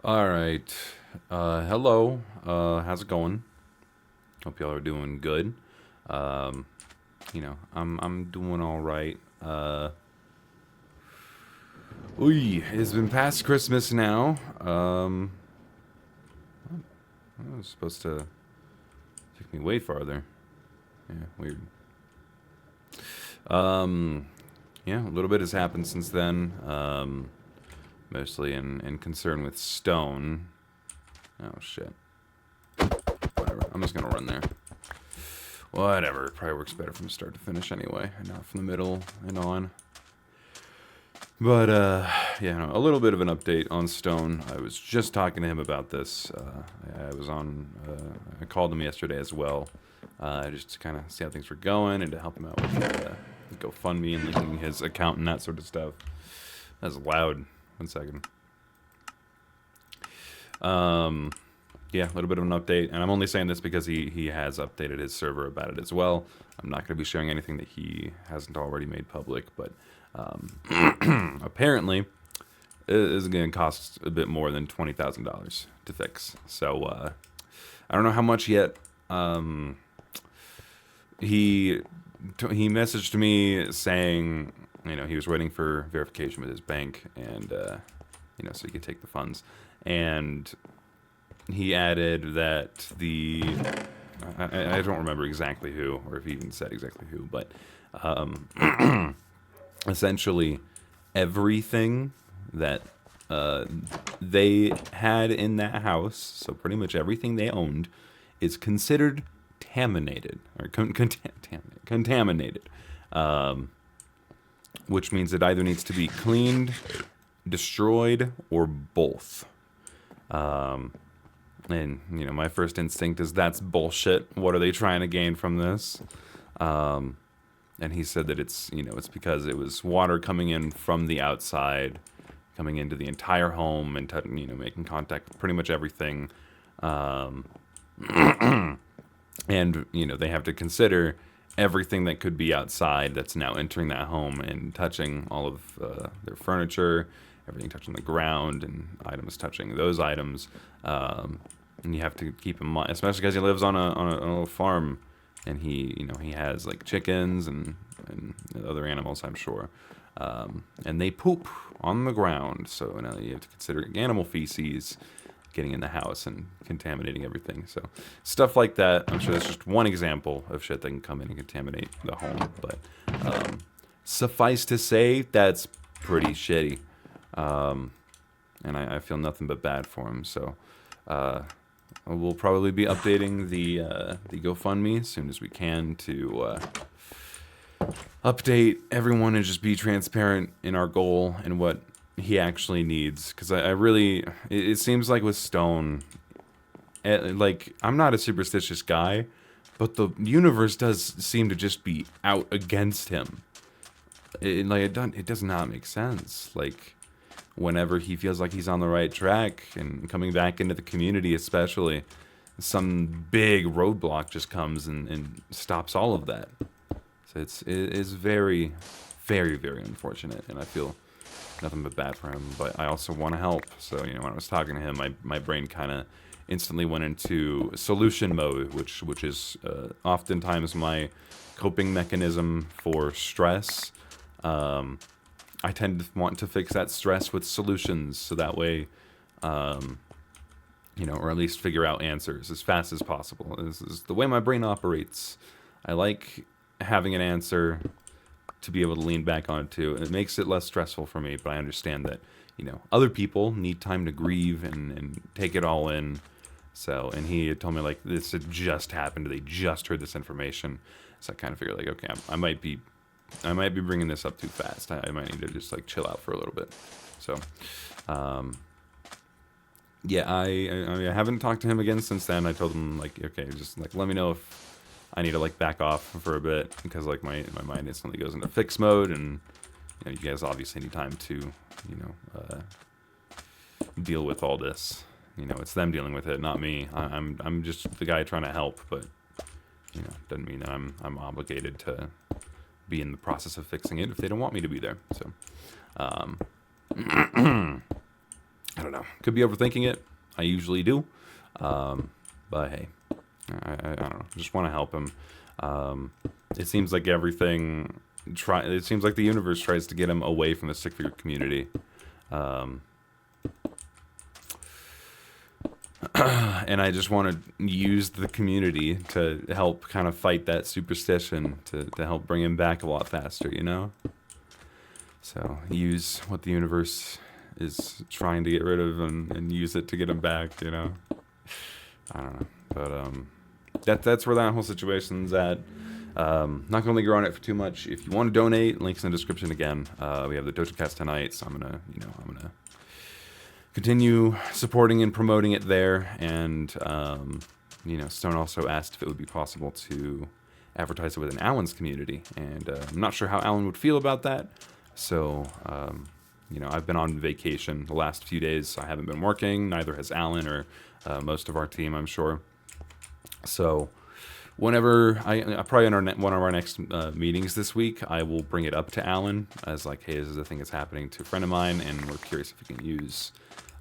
All right. Hello. How's it going? Hope y'all are doing good. Um, I'm doing all right. It's been past Christmas now. I was supposed to take me way farther. Yeah, weird. Um, yeah, a little bit has happened since then. Mostly in concern with stone. Oh shit. Whatever. I'm just gonna run there. Whatever. It probably works better from start to finish anyway, and not from the middle and on. But yeah, no, a little bit of an update on Stone. I was just talking to him about this. I was on. I called him yesterday as well, just to kind of see how things were going and to help him out with GoFundMe and linking his account and that sort of stuff. That's loud. 1 second. Um, yeah, a little bit of an update, and I'm only saying this because he has updated his server about it as well. I'm not going to be sharing anything that he hasn't already made public, but apparently it is going to cost a bit more than $20,000 to fix. So I don't know how much yet. He he messaged me saying, he was waiting for verification with his bank, and so he could take the funds, and he added that I don't remember exactly who, or if he even said exactly who, but essentially everything that they had in that house, so pretty much everything they owned, is considered contaminated or contaminated, which means it either needs to be cleaned, destroyed, or both. And my first instinct is that's bullshit. What are they trying to gain from this? And he said that it's because it was water coming in from the outside, coming into the entire home and making contact with pretty much everything. Um, and they have to consider everything that could be outside that's now entering that home and touching all of their furniture, everything touching the ground, and items touching those items. And you have to keep in mind, especially because he lives on a little farm, and he has like chickens and other animals, I'm sure, and they poop on the ground. So now you have to consider animal feces getting in the house and contaminating everything. So stuff like that. I'm sure that's just one example of shit that can come in and contaminate the home. But suffice to say, that's pretty shitty. And I feel nothing but bad for him. So we'll probably be updating the GoFundMe as soon as we can to update everyone and just be transparent in our goal and what he actually needs. Because I really, it seems like with Stone, like, I'm not a superstitious guy, but the universe does seem to just be out against him. It does not make sense. Like, whenever he feels like he's on the right track and coming back into the community, especially, some big roadblock just comes and stops all of that. So it is very, very, very unfortunate, and I feel nothing but bad for him. But I also want to help. So when I was talking to him, my brain kind of instantly went into solution mode, which is oftentimes my coping mechanism for stress. I tend to want to fix that stress with solutions, so that way, or at least figure out answers as fast as possible. This is the way my brain operates. I like having an answer to be able to lean back on it too. It makes it less stressful for me, but I understand that, other people need time to grieve and take it all in. So, and he had told me, like, this had just happened. They just heard this information. So I kind of figured, like, okay, I might be bringing this up too fast. I might need to just, like, chill out for a little bit. So, yeah, I haven't talked to him again since then. I told him, like, okay, just, like, let me know if I need to, like, back off for a bit, because, like, my mind instantly goes into fix mode, and you guys obviously need time to deal with all this. It's them dealing with it, not me. I'm just the guy trying to help, but doesn't mean that I'm obligated to be in the process of fixing it if they don't want me to be there. So I don't know. Could be overthinking it. I usually do. But hey, I don't know. Just want to help him. It seems like everything. It seems like the universe tries to get him away from the stick figure community. And I just want to use the community to help kind of fight that superstition, to help bring him back a lot faster, you know? So use what the universe is trying to get rid of and use it to get him back, you know? I don't know. But that's where that whole situation's at. Not going to linger on it for too much. If you want to donate, links in the description again. We have the Dojo Cast tonight, so I'm gonna continue supporting and promoting it there. And Stone also asked if it would be possible to advertise it within Alan's community, and I'm not sure how Alan would feel about that. So I've been on vacation the last few days. I haven't been working. Neither has Alan or most of our team, I'm sure. So whenever I probably in one of our next meetings this week, I will bring it up to Alan as like, hey, this is the thing that's happening to a friend of mine, and we're curious if we can use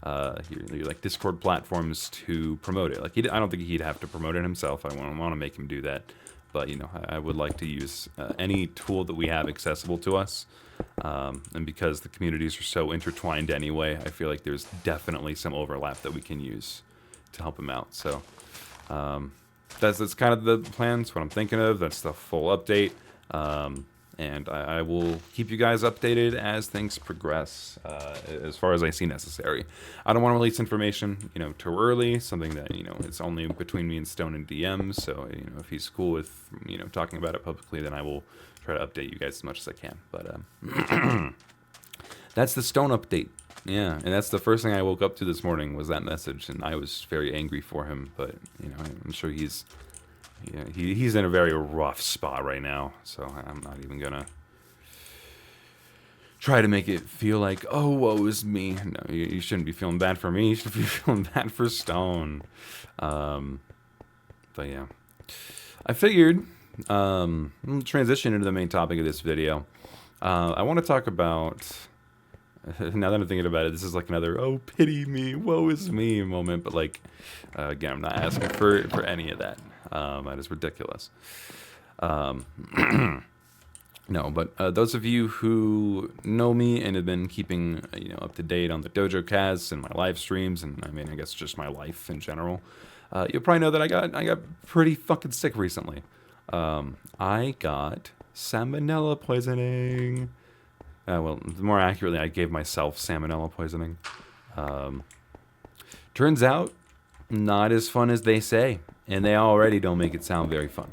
your like Discord platforms to promote it. Like I don't think he'd have to promote it himself. I want to make him do that, but I would like to use any tool that we have accessible to us. And because the communities are so intertwined anyway, I feel like there's definitely some overlap that we can use to help him out. So that's kind of the plan. That's what I'm thinking of. That's the full update. And I will keep you guys updated as things progress, as far as I see necessary. I don't want to release information, too early, something that, it's only between me and Stone and DMs. So, if he's cool with, talking about it publicly, then I will try to update you guys as much as I can. But that's the Stone update. Yeah, and that's the first thing I woke up to this morning was that message, and I was very angry for him. But I'm sure he's in a very rough spot right now. So I'm not even gonna try to make it feel like, oh, woe is me. No, you shouldn't be feeling bad for me. You should be feeling bad for Stone. But yeah, I figured we'll transition into the main topic of this video. I want to talk about. Now that I'm thinking about it, this is like another, oh, pity me, woe is me moment. But like, again, I'm not asking for any of that. That is ridiculous. No, but those of you who know me and have been keeping, up to date on the Dojo Casts and my live streams, and I guess just my life in general, you'll probably know that I got pretty fucking sick recently. I got Salmonella poisoning. Well, more accurately, I gave myself Salmonella poisoning. Turns out, not as fun as they say, and they already don't make it sound very fun.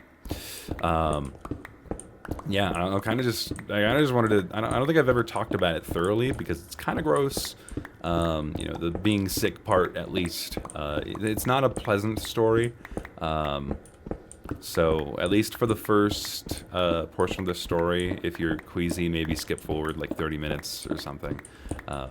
Yeah, I don't know, I kind of just wanted to. I don't think I've ever talked about it thoroughly because it's kind of gross. The being sick part, at least. It's not a pleasant story. So, at least for the first portion of the story, if you're queasy, maybe skip forward like 30 minutes or something. I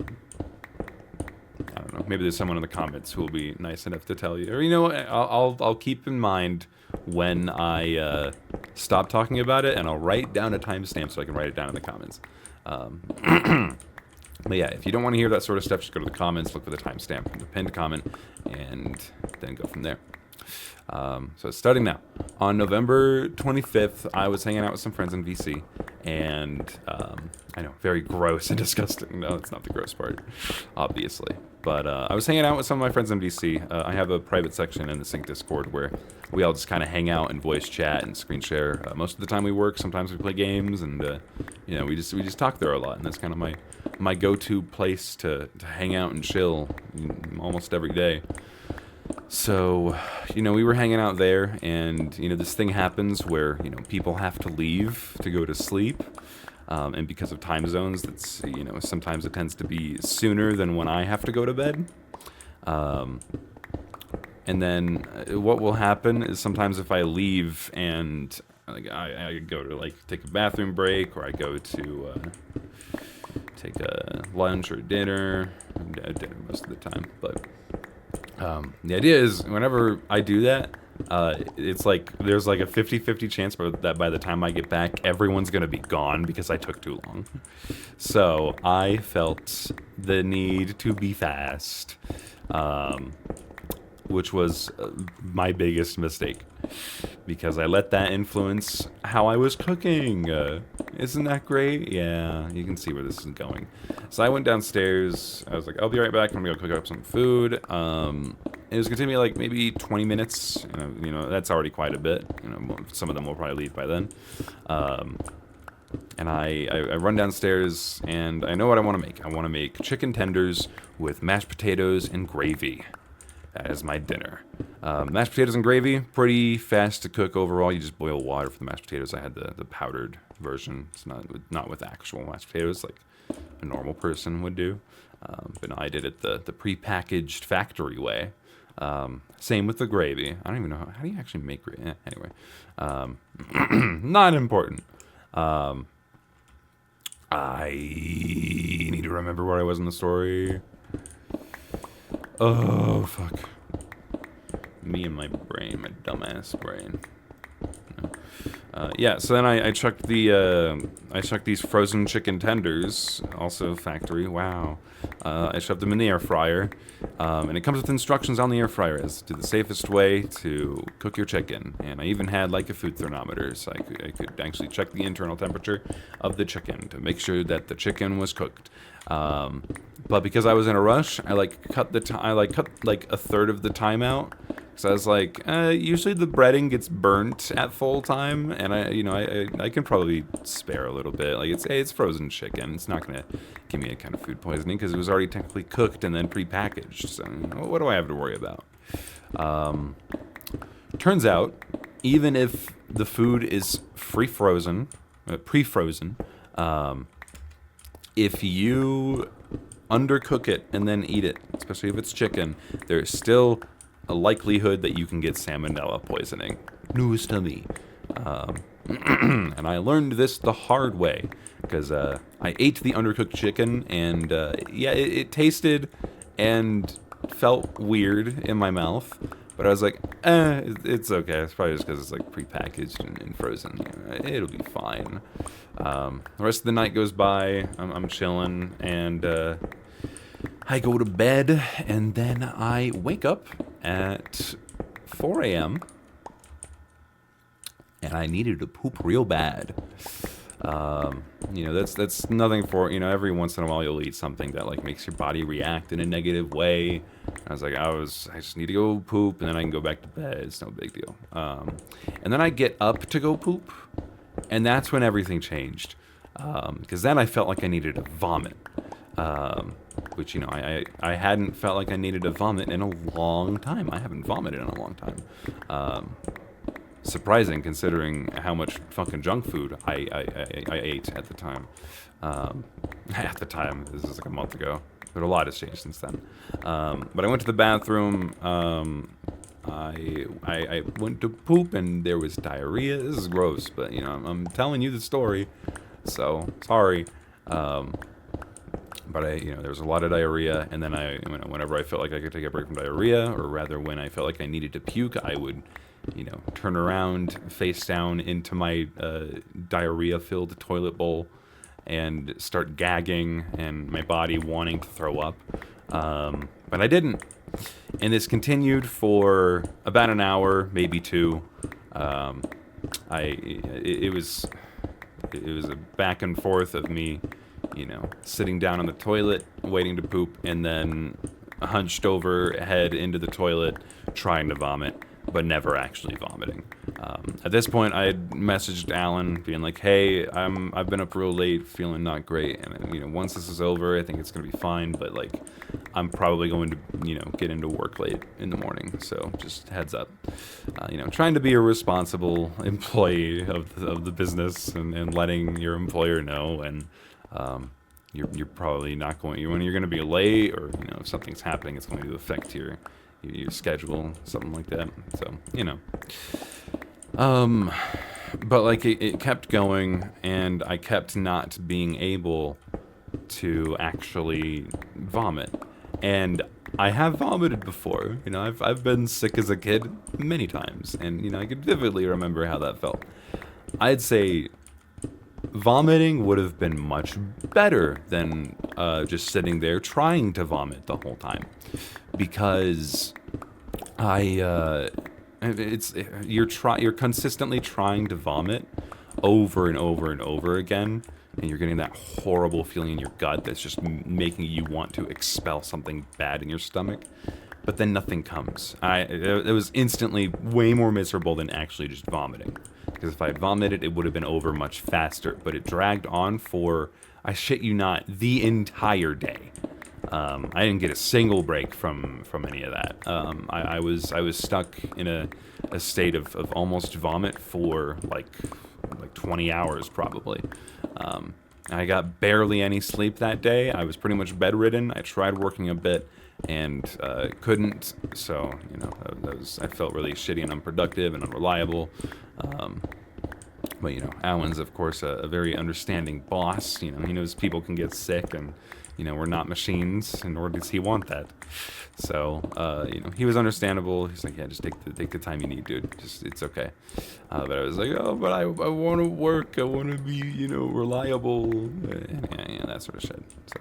don't know. Maybe there's someone in the comments who will be nice enough to tell you. Or, I'll keep in mind when I stop talking about it, and I'll write down a timestamp so I can write it down in the comments. But yeah, if you don't want to hear that sort of stuff, just go to the comments, look for the timestamp in the pinned comment, and then go from there. So it's starting now. On November 25th, I was hanging out with some friends in VC, and I know, very gross and disgusting. No, it's not the gross part, obviously. But I was hanging out with some of my friends in VC. I have a private section in the Sync Discord where we all just kind of hang out and voice chat and screen share. Most of the time we work. Sometimes we play games, and we just talk there a lot. And that's kind of my go-to place to hang out and chill almost every day. So, we were hanging out there, and, this thing happens where, people have to leave to go to sleep. And because of time zones, that's, sometimes it tends to be sooner than when I have to go to bed. And then what will happen is sometimes if I leave and I go to, take a bathroom break, or I go to take a lunch or dinner most of the time, but... the idea is whenever I do that, It's like there's like a 50-50 chance that by the time I get back, everyone's gonna be gone because I took too long. So I felt the need to be fast, which was my biggest mistake because I let that influence how I was cooking. Isn't that great? Yeah, you can see where this is going. So I went downstairs. I was like, I'll be right back. I'm gonna go cook up some food. It was gonna take me like maybe 20 minutes. You know, that's already quite a bit. You know, some of them will probably leave by then. And I run downstairs and I know what I want to make. I want to make chicken tenders with mashed potatoes and gravy. That is my dinner. Mashed potatoes and gravy, pretty fast to cook overall. You just boil water for the mashed potatoes. I had the powdered version. It's not with actual mashed potatoes like a normal person would do. But no, I did it the pre-packaged factory way. Same with the gravy. I don't even know how do you actually make gravy. Anyway, not important. I need to remember where I was in the story. Oh, fuck. Me and my brain, my dumbass brain. Yeah, so then I chucked I chucked these frozen chicken tenders, also factory, wow. I shoved them in the air fryer, and it comes with instructions on the air fryer as to the safest way to cook your chicken. And I even had like a food thermometer, so I could actually check the internal temperature of the chicken to make sure that the chicken was cooked. But because I was in a rush, I cut like a third of the time out. So I was like, usually the breading gets burnt at full time, and I can probably spare a little bit. Like it's frozen chicken. It's not gonna give me a kind of food poisoning because it was already technically cooked and then prepackaged. So what do I have to worry about? Turns out, even if the food is pre-frozen, if you undercook it and then eat it, especially if it's chicken, there's still a likelihood that you can get salmonella poisoning. News to me. And I learned this the hard way because I ate the undercooked chicken and yeah, it tasted and felt weird in my mouth. But I was like, it's okay. It's probably just because it's like prepackaged and frozen. It'll be fine. The rest of the night goes by. I'm chilling and I go to bed and then I wake up at 4 a.m. and I needed to poop real bad. That's nothing for, every once in a while you'll eat something that like makes your body react in a negative way. I was like, I just need to go poop and then I can go back to bed. It's no big deal. And then I get up to go poop and that's when everything changed. Because then I felt like I needed to vomit. Which, I hadn't felt like I needed to vomit in a long time. I haven't vomited in a long time. Surprising considering how much fucking junk food I ate at the time. At the time, this is like a month ago. But a lot has changed since then. But I went to the bathroom. I went to poop and there was diarrhea. This is gross, but I'm telling you the story, so sorry. But there was a lot of diarrhea, and then whenever I felt like I could take a break from diarrhea, or rather when I felt like I needed to puke, I would, turn around, face down into my diarrhea-filled toilet bowl, and start gagging, and my body wanting to throw up. But I didn't, and this continued for about an hour, maybe two. It was a back and forth of me. Sitting down on the toilet, waiting to poop, and then hunched over, head into the toilet, trying to vomit, but never actually vomiting. At this point, I had messaged Alan, being like, "Hey, I've been up real late, feeling not great, and once this is over, I think it's gonna be fine, but like, I'm probably going to get into work late in the morning, so just heads up." Trying to be a responsible employee of the business and letting your employer know and. You're probably not going when you're going to be late, or if something's happening, it's going to affect your schedule, something like that. So but like it kept going, and I kept not being able to actually vomit, and I have vomited before. You know, I've been sick as a kid many times, and you know, I could vividly remember how that felt. I'd say vomiting would have been much better than just sitting there trying to vomit the whole time, because it's you're consistently trying to vomit over and over and over again, and you're getting that horrible feeling in your gut that's just making you want to expel something bad in your stomach, but then nothing comes. It was instantly way more miserable than actually just vomiting, because if I had vomited, it would have been over much faster, but it dragged on for, I shit you not, the entire day. I didn't get a single break from any of that. I was stuck in a state of almost vomit for like 20 hours probably. I got barely any sleep that day. I was pretty much bedridden. I tried working a bit and couldn't. So you know, I felt really shitty and unproductive and unreliable. But you know, Alan's of course a very understanding boss. You know, he knows people can get sick, and you know, we're not machines, and nor does he want that. So you know, he was understandable. He's like, yeah, just take the time you need, dude. Just it's okay. But I was like, oh, but I want to work. I want to be, you know, reliable, and that sort of shit. So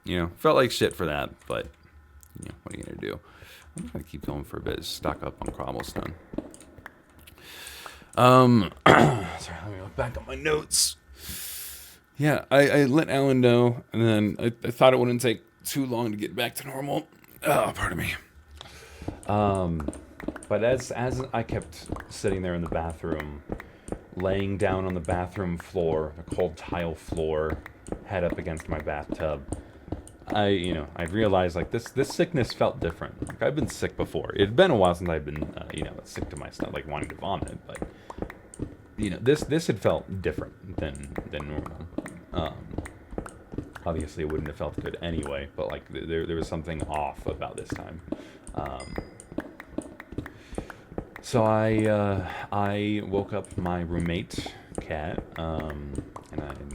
you know, felt like shit for that, but you know, what are you gonna do? I'm gonna keep going for a bit. Stock up on cobblestone. Sorry, let me look back at my notes. Yeah, I let Alan know, and then I thought it wouldn't take too long to get back to normal. Oh, pardon me. But as I kept sitting there in the bathroom, laying down on the bathroom floor, the cold tile floor, head up against my bathtub, I realized like this sickness felt different. Like I've been sick before. It had been a while since I've been sick to my stomach, like wanting to vomit, but you know, this had felt different than normal. Obviously, it wouldn't have felt good anyway, but like there was something off about this time. So I woke up my roommate, Kat, and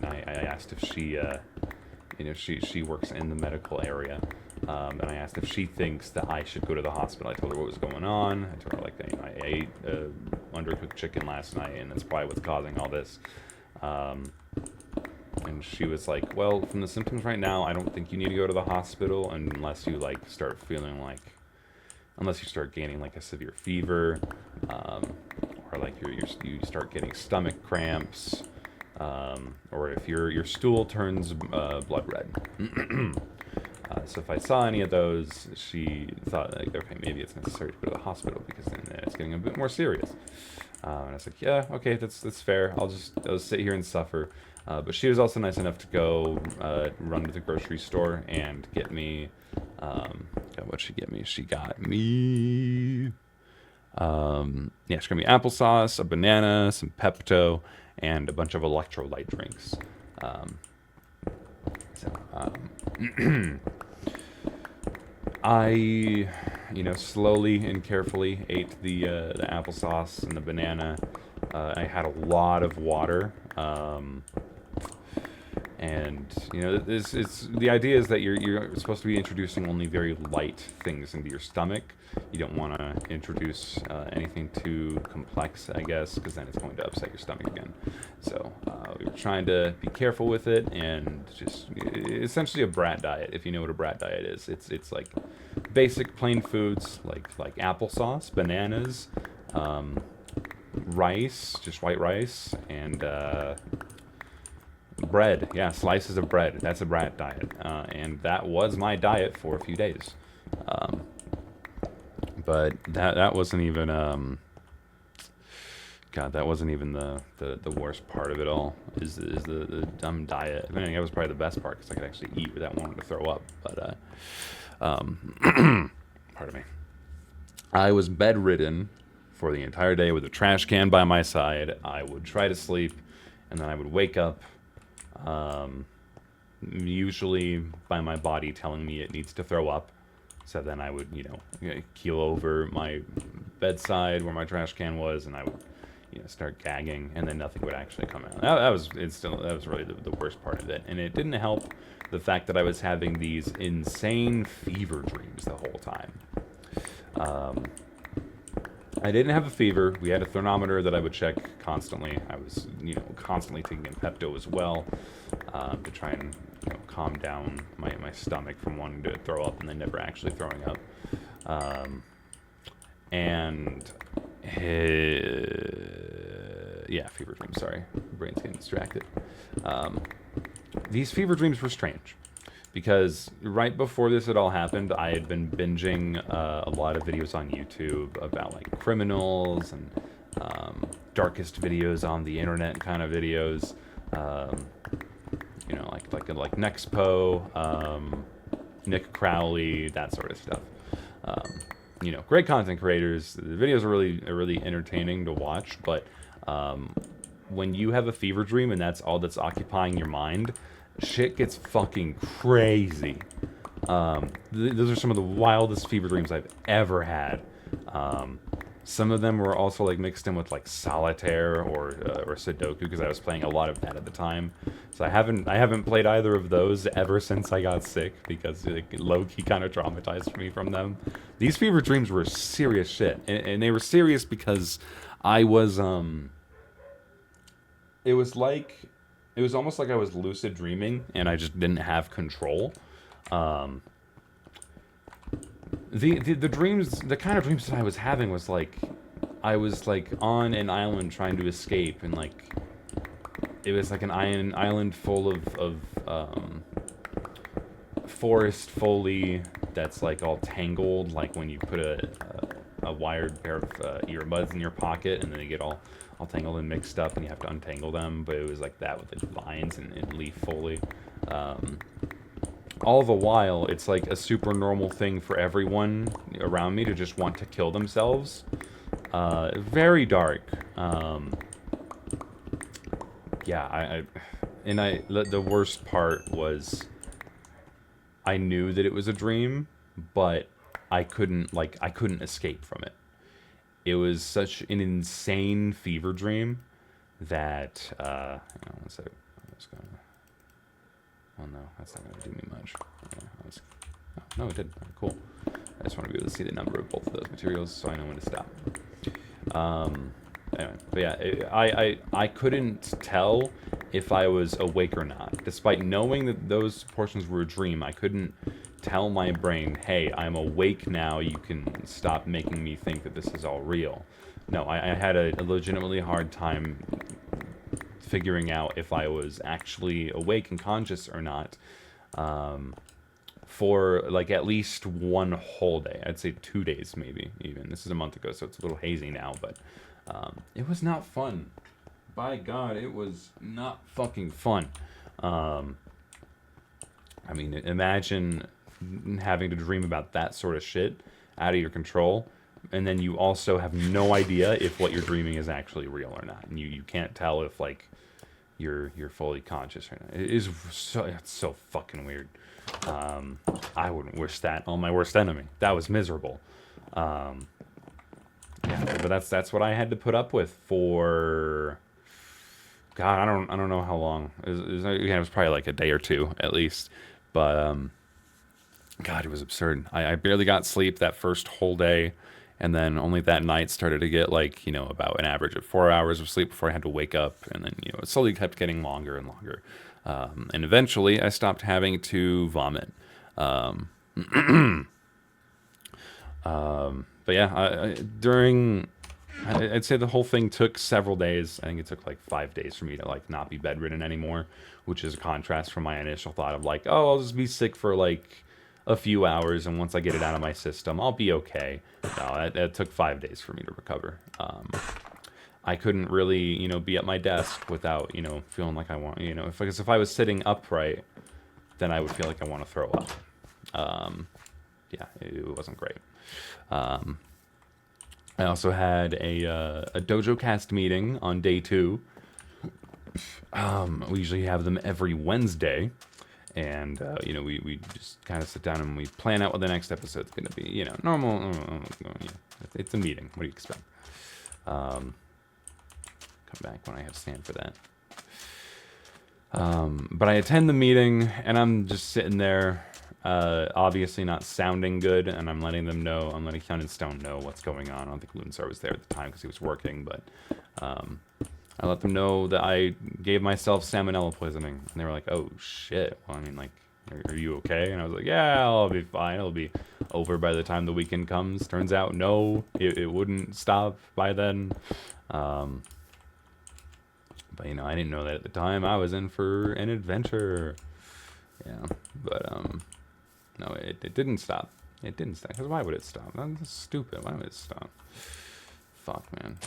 I asked if she she works in the medical area, and I asked if she thinks that I should go to the hospital. I told her what was going on. I told her like I ate undercooked chicken last night, and that's probably what's causing all this. And she was like, well, from the symptoms right now, I don't think you need to go to the hospital unless you like start feeling like, unless you start gaining like a severe fever, or like you start getting stomach cramps, or if your stool turns blood red. So if I saw any of those, she thought like, okay, maybe it's necessary to go to the hospital because then it's getting a bit more serious. And I was like, yeah, okay, that's fair. I'll sit here and suffer. But she was also nice enough to go run to the grocery store and get me. What'd she get me? She got me. She got me applesauce, a banana, some Pepto, and a bunch of electrolyte drinks. I, slowly and carefully ate the applesauce and the banana. I had a lot of water. And the idea is that you're supposed to be introducing only very light things into your stomach. You don't want to introduce anything too complex, I guess, because then it's going to upset your stomach again. So we were trying to be careful with it, and just essentially a brat diet. If you know what a brat diet is, it's like basic plain foods like applesauce, bananas, rice, just white rice, and bread. Yeah, slices of bread. That's a brat diet. And that was my diet for a few days. But that wasn't even that wasn't even the worst part of it all. Is the dumb diet. I mean, that was probably the best part because I could actually eat without wanting to throw up. But pardon me. I was bedridden for the entire day with a trash can by my side. I would try to sleep, and then I would wake up. Usually by my body telling me it needs to throw up. So then I would, keel over my bedside where my trash can was, and I would, start gagging, and then nothing would actually come out. That was really the worst part of it, and it didn't help the fact that I was having these insane fever dreams the whole time. I didn't have a fever. We had a thermometer that I would check constantly. I was, constantly taking Pepto as well, to try and calm down my stomach from wanting to throw up and then never actually throwing up. Fever dreams. Sorry, brain's getting distracted. These fever dreams were strange, because right before this had all happened, I had been binging a lot of videos on YouTube about like criminals and darkest videos on the internet kind of videos, like Nexpo, Nick Crowley, that sort of stuff. Great content creators. The videos are really entertaining to watch, but when you have a fever dream and that's all that's occupying your mind, shit gets fucking crazy. Those are some of the wildest fever dreams I've ever had. Some of them were also like mixed in with like solitaire or Sudoku, because I was playing a lot of that at the time. So I haven't played either of those ever since I got sick, because low-key kind of traumatized me from them. These fever dreams were serious shit, and they were serious because I was it was almost like I was lucid dreaming and I just didn't have control. The dreams, the kind of dreams that I was having was like, I was like on an island trying to escape, and like it was like an island full of forest foliage that's like all tangled, like when you put a wired pair of earbuds in your pocket and then they get all tangled and mixed up and you have to untangle them. But it was like that with the vines and leaf foliage. All the while, it's like a super normal thing for everyone around me to just want to kill themselves. Very dark. The worst part was I knew that it was a dream, but I couldn't escape from it. It was such an insane fever dream that, hang on one second. Oh no, that's not going to do me much. No, it did. Cool. I just want to be able to see the number of both of those materials so I know when to stop. Anyway, but yeah, I couldn't tell if I was awake or not. Despite knowing that those portions were a dream, I couldn't tell my brain, hey, I'm awake now, you can stop making me think that this is all real. No, I had a legitimately hard time figuring out if I was actually awake and conscious or not, for like at least one whole day. I'd say 2 days maybe, even. This is a month ago, so it's a little hazy now, but it was not fun. By God, it was not fucking fun. I mean, imagine having to dream about that sort of shit out of your control, and then you also have no idea if what you're dreaming is actually real or not, and you can't tell if like you're fully conscious or not. It's so fucking weird. I wouldn't wish that on my worst enemy. That was miserable. Yeah, but that's what I had to put up with for, God, I don't know how long. It was probably like a day or two at least. But God, it was absurd. I barely got sleep that first whole day, and then only that night started to get like, about an average of 4 hours of sleep before I had to wake up, and then it slowly kept getting longer and longer. And eventually I stopped having to vomit. But yeah, I'd say the whole thing took several days. I think it took like 5 days for me to like not be bedridden anymore, which is a contrast from my initial thought of like, oh, I'll just be sick for like a few hours, and once I get it out of my system, I'll be okay. No, that took 5 days for me to recover. I couldn't really, be at my desk without, feeling like I want, if I was sitting upright, then I would feel like I want to throw up. Yeah, it wasn't great. I also had a Dojo Cast meeting on day 2. We usually have them every Wednesday, and we just kind of sit down and we plan out what the next episode's going to be. Normal. It's a meeting. What do you expect? come back when I have stand for that. But I attend the meeting, and I'm just sitting there, obviously not sounding good, and I'm letting Count and Stone know what's going on. I don't think Lunsar was there at the time because he was working, but I let them know that I gave myself salmonella poisoning, and they were like, "Oh shit! Well, I mean, like, are you okay?" And I was like, "Yeah, I'll be fine. It'll be over by the time the weekend comes." Turns out, no, it wouldn't stop by then. But you know, I didn't know that at the time. I was in for an adventure. Yeah, but no, it didn't stop. It didn't stop. Because why would it stop? That's stupid. Why would it stop? Fuck, man.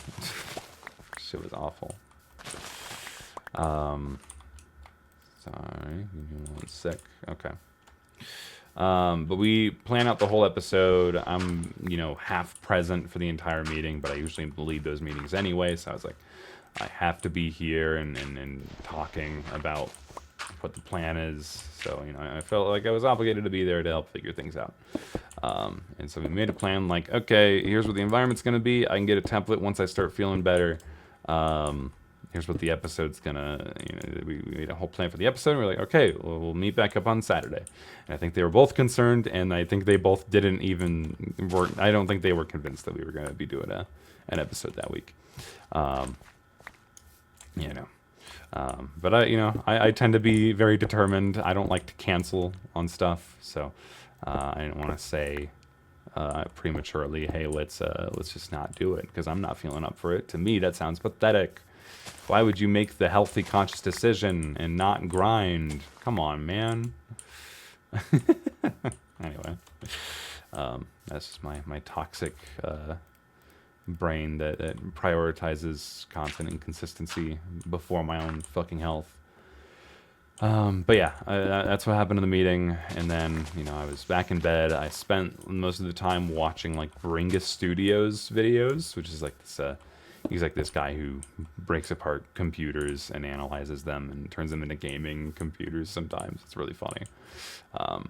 Shit was awful. Sorry, I'm sick. Okay. But we plan out the whole episode. I'm, half present for the entire meeting, but I usually lead those meetings anyway. So I was like, I have to be here and talking about what the plan is. So, I felt like I was obligated to be there to help figure things out. And so we made a plan like, okay, here's what the environment's going to be. I can get a template once I start feeling better. Here's what the episode's gonna, we made a whole plan for the episode. And we're like, okay, we'll meet back up on Saturday. And I think they were both concerned, and I think they both I don't think they were convinced that we were going to be doing an episode that week. But I tend to be very determined. I don't like to cancel on stuff, so I didn't want to say prematurely, hey, let's just not do it, because I'm not feeling up for it. To me, that sounds pathetic. Why would you make the healthy, conscious decision and not grind? Come on, man. Anyway, that's just my toxic brain that prioritizes content and consistency before my own fucking health. But yeah, that's what happened in the meeting. And then, I was back in bed. I spent most of the time watching like Bringus Studios videos, which is like this, he's like this guy who breaks apart computers and analyzes them and turns them into gaming computers sometimes. It's really funny. But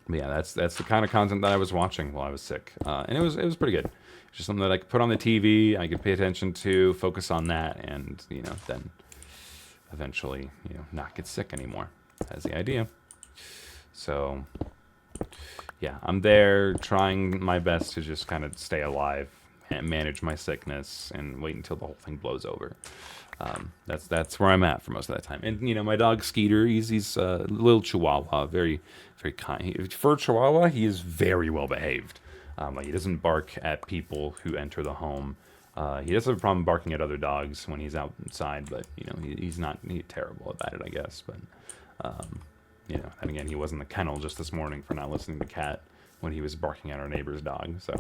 yeah, that's the kind of content that I was watching while I was sick. And it was pretty good. It's just something that I could put on the TV, I could pay attention to, focus on that, and, then eventually, not get sick anymore. That's the idea. So, yeah, I'm there trying my best to just kind of stay alive and manage my sickness and wait until the whole thing blows over. That's where I'm at for most of that time. And, my dog Skeeter, he's a little Chihuahua, very, very kind. For a Chihuahua, he is very well behaved. He doesn't bark at people who enter the home. He does have a problem barking at other dogs when he's outside, but he's not terrible about it, I guess. But and again, he was in the kennel just this morning for not listening to Cat when he was barking at our neighbor's dog. So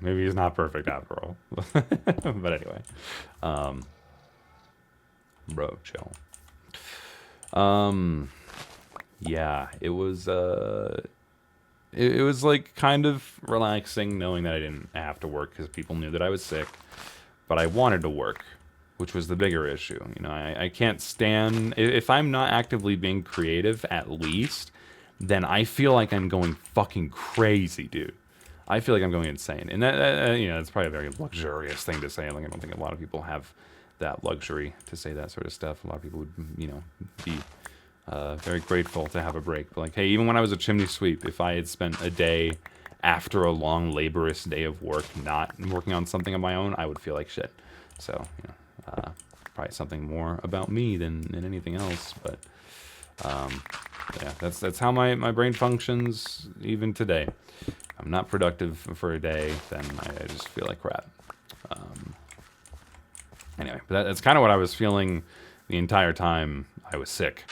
maybe he's not perfect after all. But anyway, bro, chill. Yeah, it was. It was like kind of relaxing knowing that I didn't have to work because people knew that I was sick, but I wanted to work, which was the bigger issue. I can't stand, if I'm not actively being creative at least, then I feel like I'm going fucking crazy, dude. I feel like I'm going insane. And that it's probably a very luxurious thing to say. Like, I don't think a lot of people have that luxury to say that sort of stuff. A lot of people would, be very grateful to have a break. But like, hey, even when I was a chimney sweep, if I had spent a day after a long, laborious day of work not working on something of my own, I would feel like shit. So, probably something more about me than anything else. But yeah, that's how my brain functions even today. If I'm not productive for a day, then I just feel like crap. Anyway, but that's kind of what I was feeling the entire time I was sick.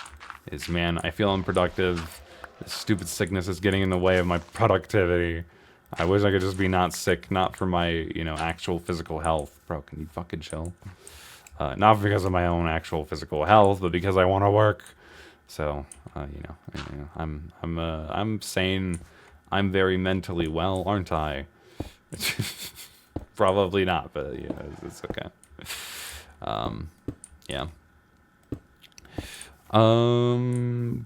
Is, man, I feel unproductive. This stupid sickness is getting in the way of my productivity. I wish I could just be not sick, not for my, actual physical health. Bro, can you fucking chill? Not because of my own actual physical health, but because I want to work. So, I'm sane. I'm very mentally well, aren't I? Probably not, but it's okay. Yeah. The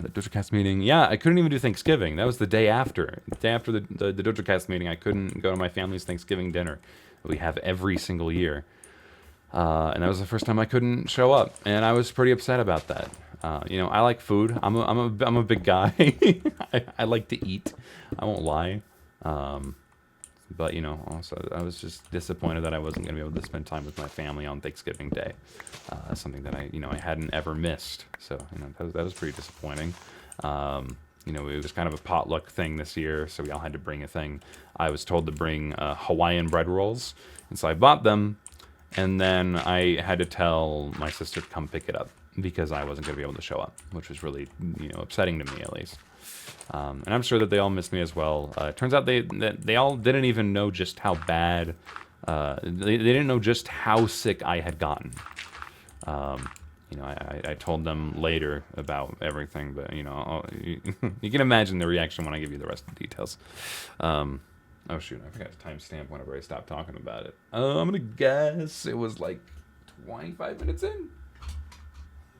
DojoCast meeting. Yeah, I couldn't even do Thanksgiving. That was the day after. The day after the DojoCast meeting, I couldn't go to my family's Thanksgiving dinner that we have every single year. And that was the first time I couldn't show up, and I was pretty upset about that. I like food. I'm a big guy. I like to eat. I won't lie. But also I was just disappointed that I wasn't going to be able to spend time with my family on Thanksgiving Day. Something that I hadn't ever missed. So that was pretty disappointing. It was kind of a potluck thing this year, so we all had to bring a thing. I was told to bring Hawaiian bread rolls, and so I bought them. And then I had to tell my sister to come pick it up because I wasn't going to be able to show up, which was really, upsetting to me at least. And I'm sure that they all missed me as well. It turns out they all didn't even know just how bad, they didn't know just how sick I had gotten. I told them later about everything, but, you can imagine the reaction when I give you the rest of the details. Oh shoot, I forgot to timestamp whenever I stopped talking about it. I'm gonna guess it was like 25 minutes in.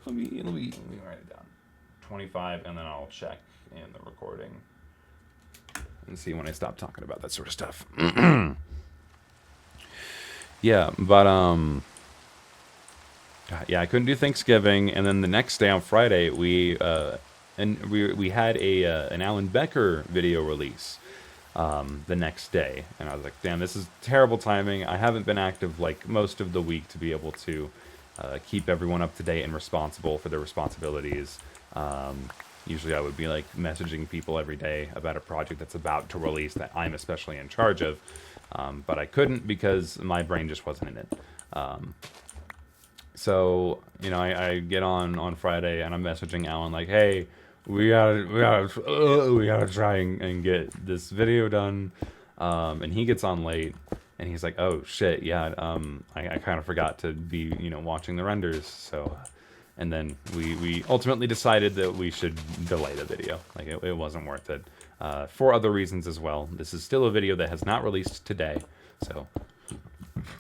Let me write it down. 25, and then I'll check in the recording and see when I stopped talking about that sort of stuff. Yeah, but I couldn't do Thanksgiving, and then the next day on Friday we had an Alan Becker video release. The next day, and I was like, damn, this is terrible timing. I haven't been active like most of the week to be able to keep everyone up to date and responsible for their responsibilities. Usually I would be like messaging people every day about a project that's about to release that I'm especially in charge of, but I couldn't because my brain just wasn't in it. So I get on Friday and I'm messaging Alan like, hey, we gotta try and get this video done. And he gets on late, and he's like, oh shit, yeah, I kind of forgot to be watching the renders. So, and then we ultimately decided that we should delay the video. Like it wasn't worth it, for other reasons as well. This is still a video that has not released today, so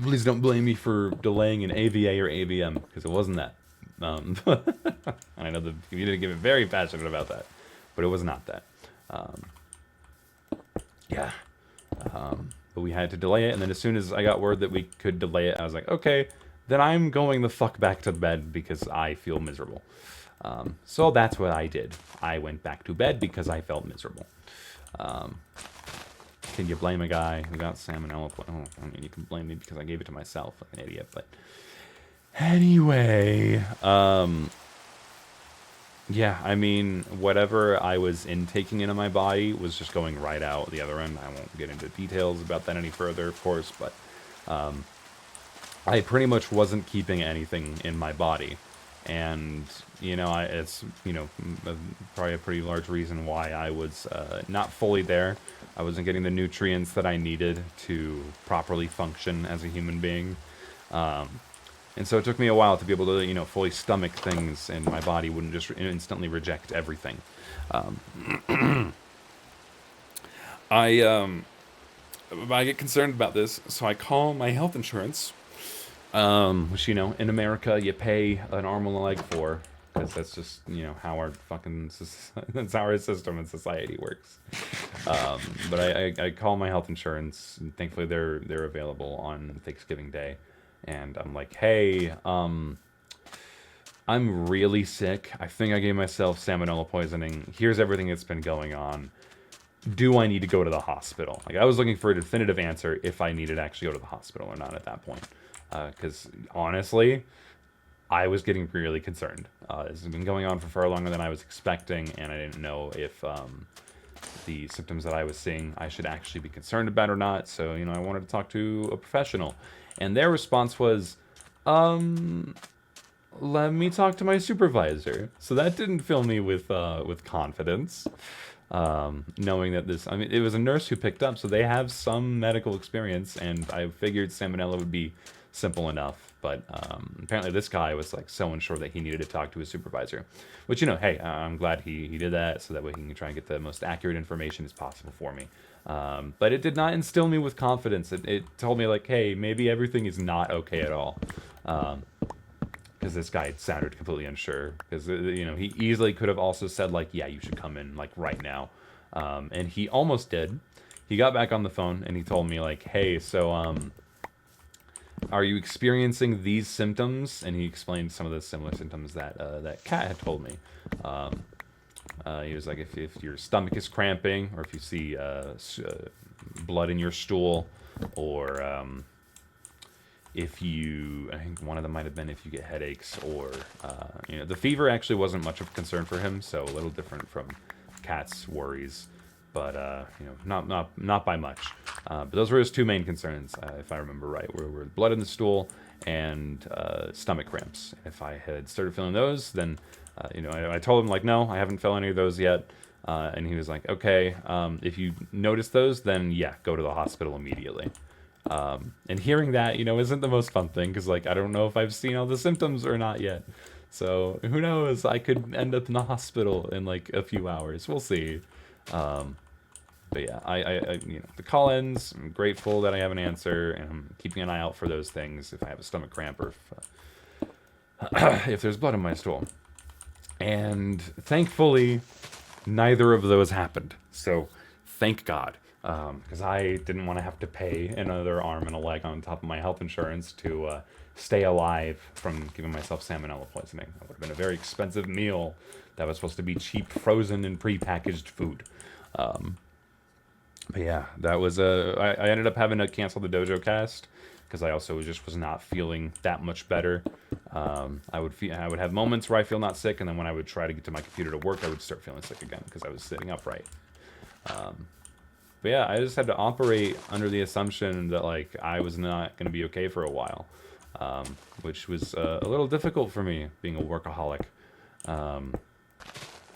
please don't blame me for delaying an AVA or AVM because it wasn't that. And I know the community get very passionate about that, but it was not that. But we had to delay it, and then as soon as I got word that we could delay it, I was like, okay, then I'm going the fuck back to bed because I feel miserable. So that's what I did. I went back to bed because I felt miserable. Can you blame a guy who got salmonella? You can blame me because I gave it to myself like an idiot, but anyway, whatever I was intaking into my body was just going right out the other end. I won't get into details about that any further, of course, but I pretty much wasn't keeping anything in my body. And, it's, probably a pretty large reason why I was not fully there. I wasn't getting the nutrients that I needed to properly function as a human being. And so it took me a while to be able to, fully stomach things, and my body wouldn't just instantly reject everything. I get concerned about this, so I call my health insurance, which, in America you pay an arm and a leg for, because that's just, how our that's how our system and society works. But I call my health insurance, and thankfully they're available on Thanksgiving Day. And I'm like, hey, I'm really sick. I think I gave myself salmonella poisoning. Here's everything that's been going on. Do I need to go to the hospital? Like, I was looking for a definitive answer if I needed to actually go to the hospital or not at that point. Because, honestly, I was getting really concerned. This has been going on for far longer than I was expecting, and I didn't know if the symptoms that I was seeing I should actually be concerned about or not. So, I wanted to talk to a professional. And their response was, let me talk to my supervisor. So that didn't fill me with confidence, knowing that it was a nurse who picked up, so they have some medical experience, and I figured salmonella would be simple enough. But apparently this guy was like so unsure that he needed to talk to his supervisor, which, hey, I'm glad he did that, so that way he can try and get the most accurate information as possible for me. But it did not instill me with confidence. It told me, like, hey, maybe everything is not okay at all. Because this guy sounded completely unsure. Because, he easily could have also said, like, yeah, you should come in, like, right now. And he almost did. He got back on the phone, and he told me, like, hey, so, are you experiencing these symptoms? And he explained some of the similar symptoms that that Kat had told me. Um, he was like, if your stomach is cramping, or if you see blood in your stool, or if you, I think one of them might have been if you get headaches, or the fever actually wasn't much of a concern for him, so a little different from Kat's worries, but not by much. But those were his two main concerns, if I remember right, were blood in the stool and stomach cramps. If I had started feeling those, then I told him, like, no, I haven't felt any of those yet. And he was like, okay, if you notice those, then yeah, go to the hospital immediately. And hearing that, isn't the most fun thing, because, like, I don't know if I've seen all the symptoms or not yet. So who knows? I could end up in the hospital in like a few hours. We'll see. But yeah, I the call-ins, I'm grateful that I have an answer, and I'm keeping an eye out for those things if I have a stomach cramp or if there's blood in my stool. And thankfully, neither of those happened. So thank God. Because I didn't want to have to pay another arm and a leg on top of my health insurance to stay alive from giving myself salmonella poisoning. That would have been a very expensive meal that was supposed to be cheap, frozen, and prepackaged food. But yeah, that was I ended up having to cancel the Dojo cast because I also just was not feeling that much better. I would have moments where I feel not sick, and then when I would try to get to my computer to work, I would start feeling sick again because I was sitting upright. But yeah, I just had to operate under the assumption that, like, I was not going to be okay for a while, which was a little difficult for me, being a workaholic. But,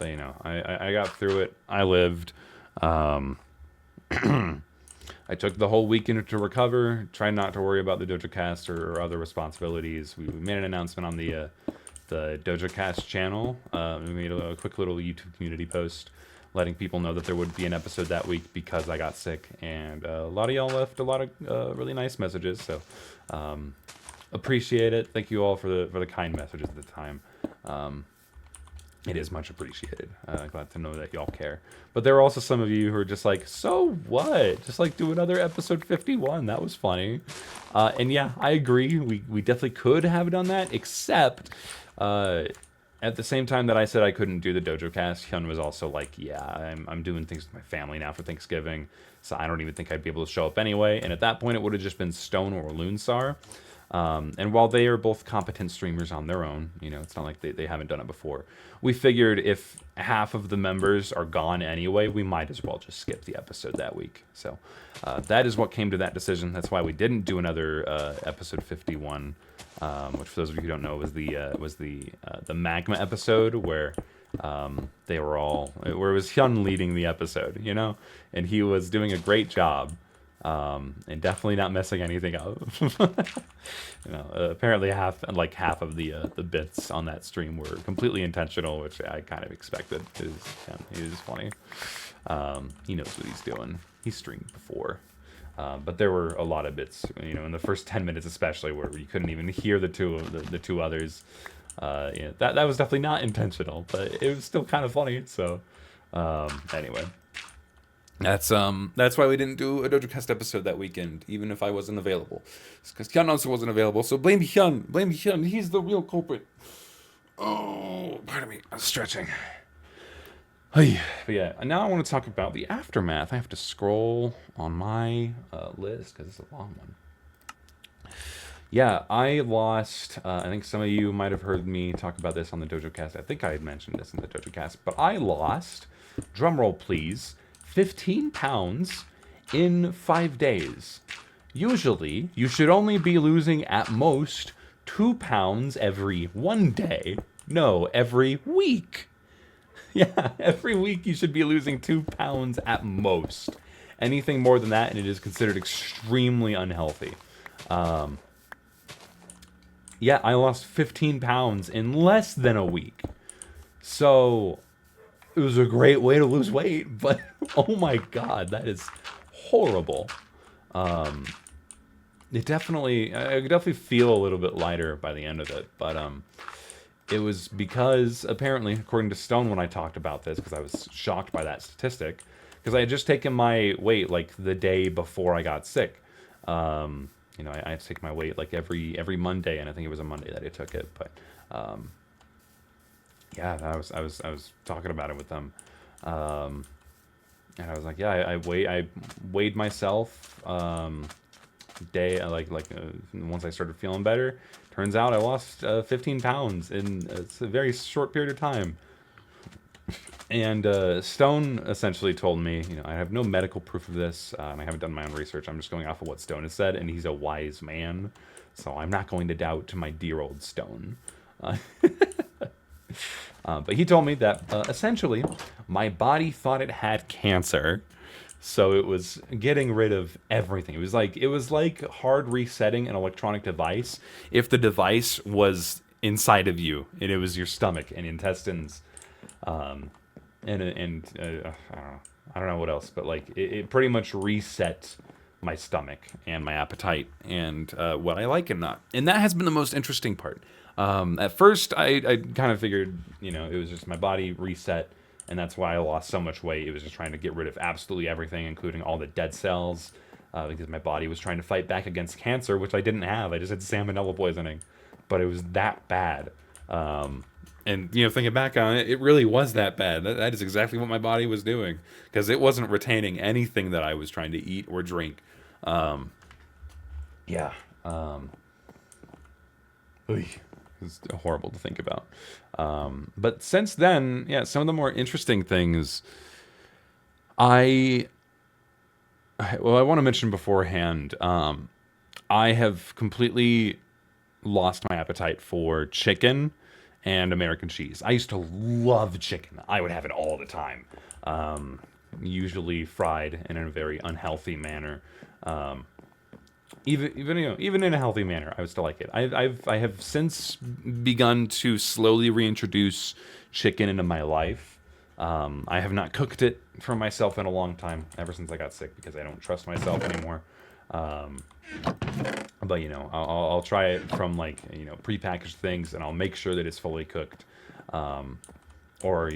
I got through it. I lived. I took the whole weekend to recover, tried not to worry about the Dojo Cast or other responsibilities. We made an announcement on the Dojo Cast channel. We made a quick little YouTube community post letting people know that there would be an episode that week because I got sick, and a lot of y'all left a lot of really nice messages, so appreciate it. Thank you all for the kind messages at the time. It is much appreciated. Glad to know that y'all care. But there are also some of you who are just like, so what? Just like do another episode 51. That was funny. And yeah, I agree. We definitely could have done that, except at the same time that I said I couldn't do the Dojo cast, Hyun was also like, yeah, I'm doing things with my family now for Thanksgiving, so I don't even think I'd be able to show up anyway. And at that point, it would have just been Stone or Loonsar. And while they are both competent streamers on their own, it's not like they haven't done it before. We figured if half of the members are gone anyway, we might as well just skip the episode that week. So that is what came to that decision. That's why we didn't do another episode 51, which, for those of you who don't know, was the magma episode where they were all, where it was Hyun leading the episode, and he was doing a great job. And definitely not messing anything up. Apparently half of the bits on that stream were completely intentional, which I kind of expected. He is funny. He knows what he's doing. He's streamed before. But there were a lot of bits, in the first 10 minutes especially, where you couldn't even hear the two others. That was definitely not intentional, but it was still kind of funny. So anyway. That's why we didn't do a Dojo Cast episode that weekend, even if I wasn't available. It's because Hyun also wasn't available, so blame Hyun. Blame Hyun. He's the real culprit. Oh, pardon me. I'm stretching. But yeah, now I want to talk about the aftermath. I have to scroll on my list because it's a long one. Yeah, I lost. I think some of you might have heard me talk about this on the Dojo Cast. I think I had mentioned this in the Dojo Cast, but I lost, drumroll please, 15 pounds in 5 days. Usually, you should only be losing at most 2 pounds every 1 day. No, every week. Yeah, every week you should be losing 2 pounds at most. Anything more than that, and it is considered extremely unhealthy. Yeah, I lost 15 pounds in less than a week. So it was a great way to lose weight, but oh my god, that is horrible. I could definitely feel a little bit lighter by the end of it, but it was because, apparently, according to Stone when I talked about this, because I was shocked by that statistic, because I had just taken my weight like the day before I got sick. I have to take my weight like every Monday, and I think it was a Monday that I took it. But um, yeah, I was talking about it with them, um, and I was like, yeah, I weighed myself day once I started feeling better. Turns out I lost 15 pounds in a very short period of time. And Stone essentially told me, I have no medical proof of this, and I haven't done my own research. I'm just going off of what Stone has said, and he's a wise man, so I'm not going to doubt my dear old Stone. Uh, but he told me that essentially my body thought it had cancer, so it was getting rid of everything. It was like hard resetting an electronic device if the device was inside of you, and it was your stomach and intestines. Um, and I don't know what else, but like it pretty much reset my stomach and my appetite and what I like and not. And that has been the most interesting part. At first, I kind of figured, it was just my body reset, and that's why I lost so much weight. It was just trying to get rid of absolutely everything, including all the dead cells, because my body was trying to fight back against cancer, which I didn't have. I just had salmonella poisoning, but it was that bad. And thinking back on it, it really was that bad. That is exactly what my body was doing, because it wasn't retaining anything that I was trying to eat or drink. Yeah. Oy, it's horrible to think about. But since then, yeah, some of the more interesting things I well, I want to mention beforehand. I have completely lost my appetite for chicken and American cheese. I used to love chicken. I would have it all the time. Um, Usually fried in a very unhealthy manner. Um, even in a healthy manner, I would still like it. I have since begun to slowly reintroduce chicken into my life. I have not cooked it for myself in a long time, ever since I got sick, because I don't trust myself anymore. Um, but I'll try it from like prepackaged things, and I'll make sure that it's fully cooked. Um, or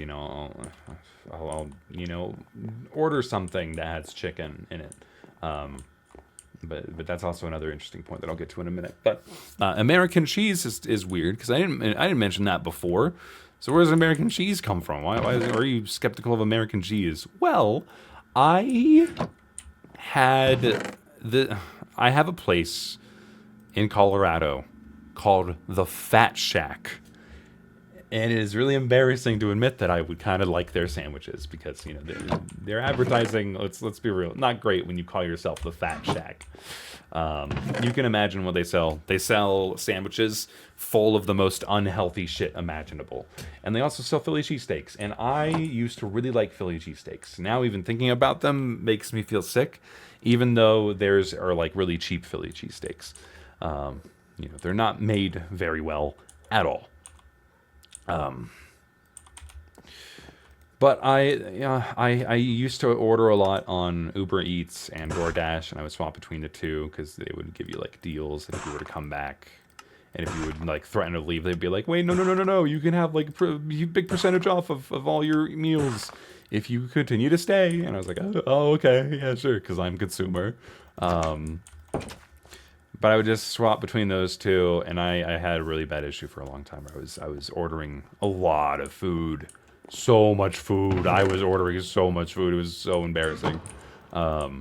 I'll order something that has chicken in it. Um, but that's also another interesting point that I'll get to in a minute. But American cheese is weird, because I didn't mention that before. So where does American cheese come from? Why are you skeptical of American cheese? Well, I had I have a place in Colorado called the Fat Shack. And it is really embarrassing to admit that I would kind of like their sandwiches, because they're advertising. Let's be real, not great when you call yourself the Fat Shack. You can imagine what they sell. They sell sandwiches full of the most unhealthy shit imaginable, and they also sell Philly cheesesteaks. And I used to really like Philly cheesesteaks. Now even thinking about them makes me feel sick, even though theirs are like really cheap Philly cheesesteaks. They're not made very well at all. But I used to order a lot on Uber Eats and DoorDash, and I would swap between the two, because they would give you like deals if you were to come back, and if you would like threaten to leave, they'd be like, "Wait, no, you can have like big percentage off of all your meals if you continue to stay." And I was like, "Oh, okay, yeah, sure," because I'm a consumer. Um, but I would just swap between those two, and I had a really bad issue for a long time. I was ordering a lot of food, so much food. I was ordering so much food. It was so embarrassing. Yeah,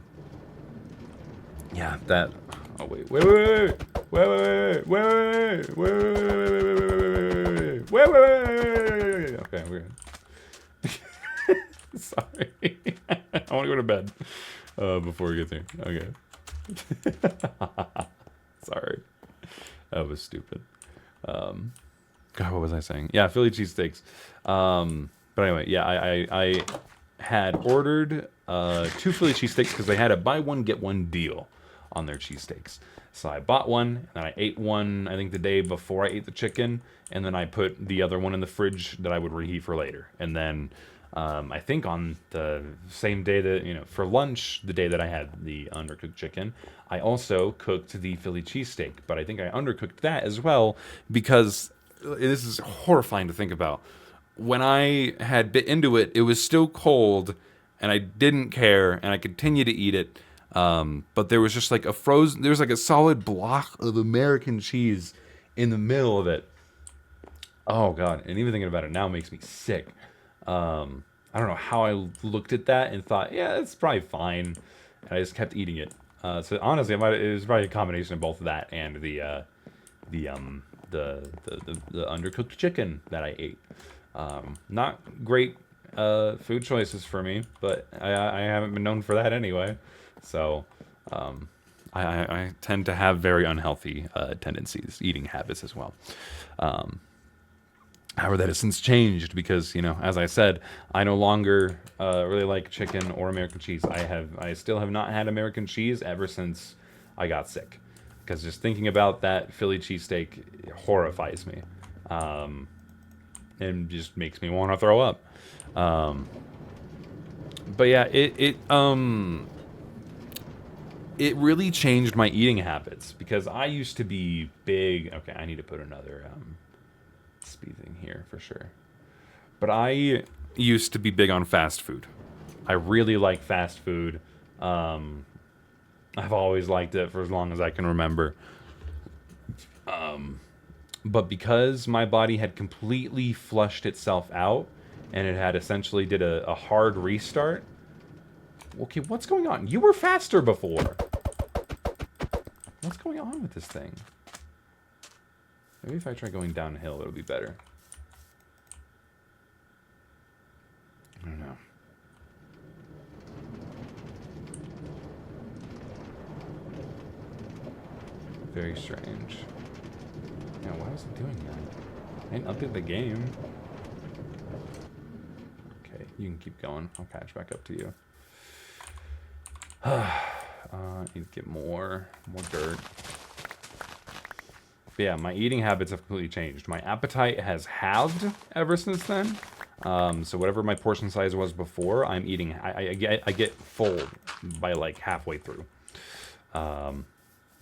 that. Oh wait. Okay, we're good. Sorry, I want to go to bed before we get there. Okay. Sorry, that was stupid. God, what was I saying? Yeah, Philly cheesesteaks. But anyway, yeah, I had ordered 2 Philly cheesesteaks, because they had a buy one get one deal on their cheesesteaks. So I bought one, and then I ate one, I think the day before I ate the chicken, and then I put the other one in the fridge that I would reheat for later. And then I think on the same day that, for lunch, the day that I had the undercooked chicken, I also cooked the Philly cheesesteak. But I think I undercooked that as well, because this is horrifying to think about. When I had bit into it, it was still cold, and I didn't care, and I continued to eat it. But there was just like a frozen, there was like a solid block of American cheese in the middle of it. Oh god, and even thinking about it now makes me sick. I don't know how I looked at that and thought, yeah, it's probably fine, and I just kept eating it. So honestly, it was probably a combination of both of that and the the undercooked chicken that I ate. Not great food choices for me, but I haven't been known for that anyway. So I tend to have very unhealthy tendencies, eating habits as well. However, that has since changed because, you know, as I said, I no longer really like chicken or American cheese. I still have not had American cheese ever since I got sick, because just thinking about that Philly cheesesteak horrifies me, and just makes me want to throw up. But yeah, it really changed my eating habits because I used to be big. Okay, I need to put another speed thing here for sure. But I used to be big on fast food. I really like fast food. I've always liked it for as long as I can remember. But because my body had completely flushed itself out and it had essentially did a hard restart. Okay, what's going on? You were faster before. What's going on with this thing? Maybe if I try going downhill, it'll be better. I don't know. Very strange. Yeah, why was it doing that? I didn't update the game. Okay, you can keep going. I'll catch back up to you. Need to get more dirt. But yeah, my eating habits have completely changed. My appetite has halved ever since then. So whatever my portion size was before, I'm eating. I get full by like halfway through,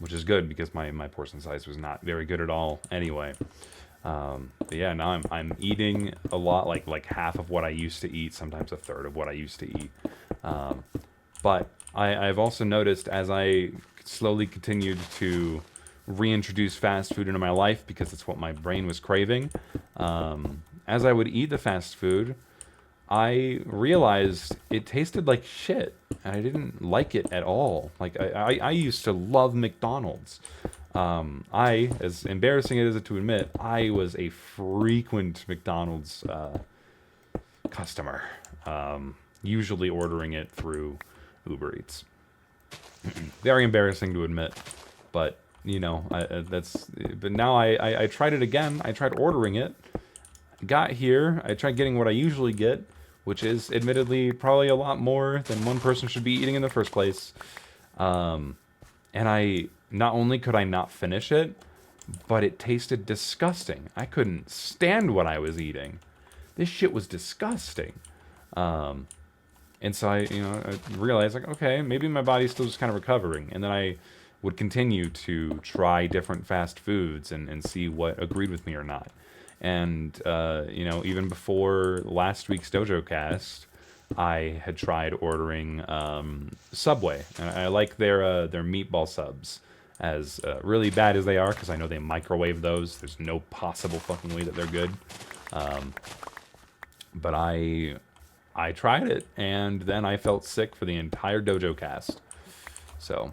which is good because my portion size was not very good at all anyway. But yeah, now I'm eating a lot, like half of what I used to eat, sometimes a third of what I used to eat. But I've also noticed as I slowly continued to reintroduce fast food into my life because it's what my brain was craving. As I would eat the fast food, I realized it tasted like shit, and I didn't like it at all. Like I used to love McDonald's. As embarrassing as it is to admit, I was a frequent McDonald's customer, usually ordering it through Uber Eats. Very embarrassing to admit, but you know, But now I tried it again. I tried ordering it. Got here. I tried getting what I usually get, which is admittedly probably a lot more than one person should be eating in the first place. And I not only could I not finish it, but it tasted disgusting. I couldn't stand what I was eating. This shit was disgusting. And so I realized, like, okay, maybe my body's still just kind of recovering. And then I would continue to try different fast foods and see what agreed with me or not. And, even before last week's Dojo Cast, I had tried ordering Subway. And I like their meatball subs, as really bad as they are, because I know they microwave those. There's no possible fucking way that they're good. But I tried it, and then I felt sick for the entire Dojo Cast. So,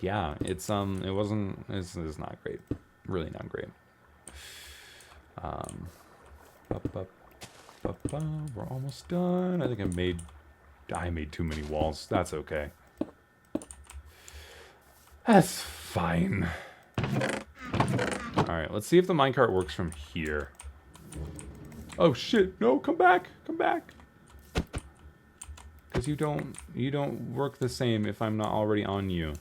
yeah, it's not great. Really not great. We're almost done. I think I made too many walls. That's okay. That's fine. Alright, let's see if the minecart works from here. Oh shit, no, come back. Come back. Because you don't work the same if I'm not already on you.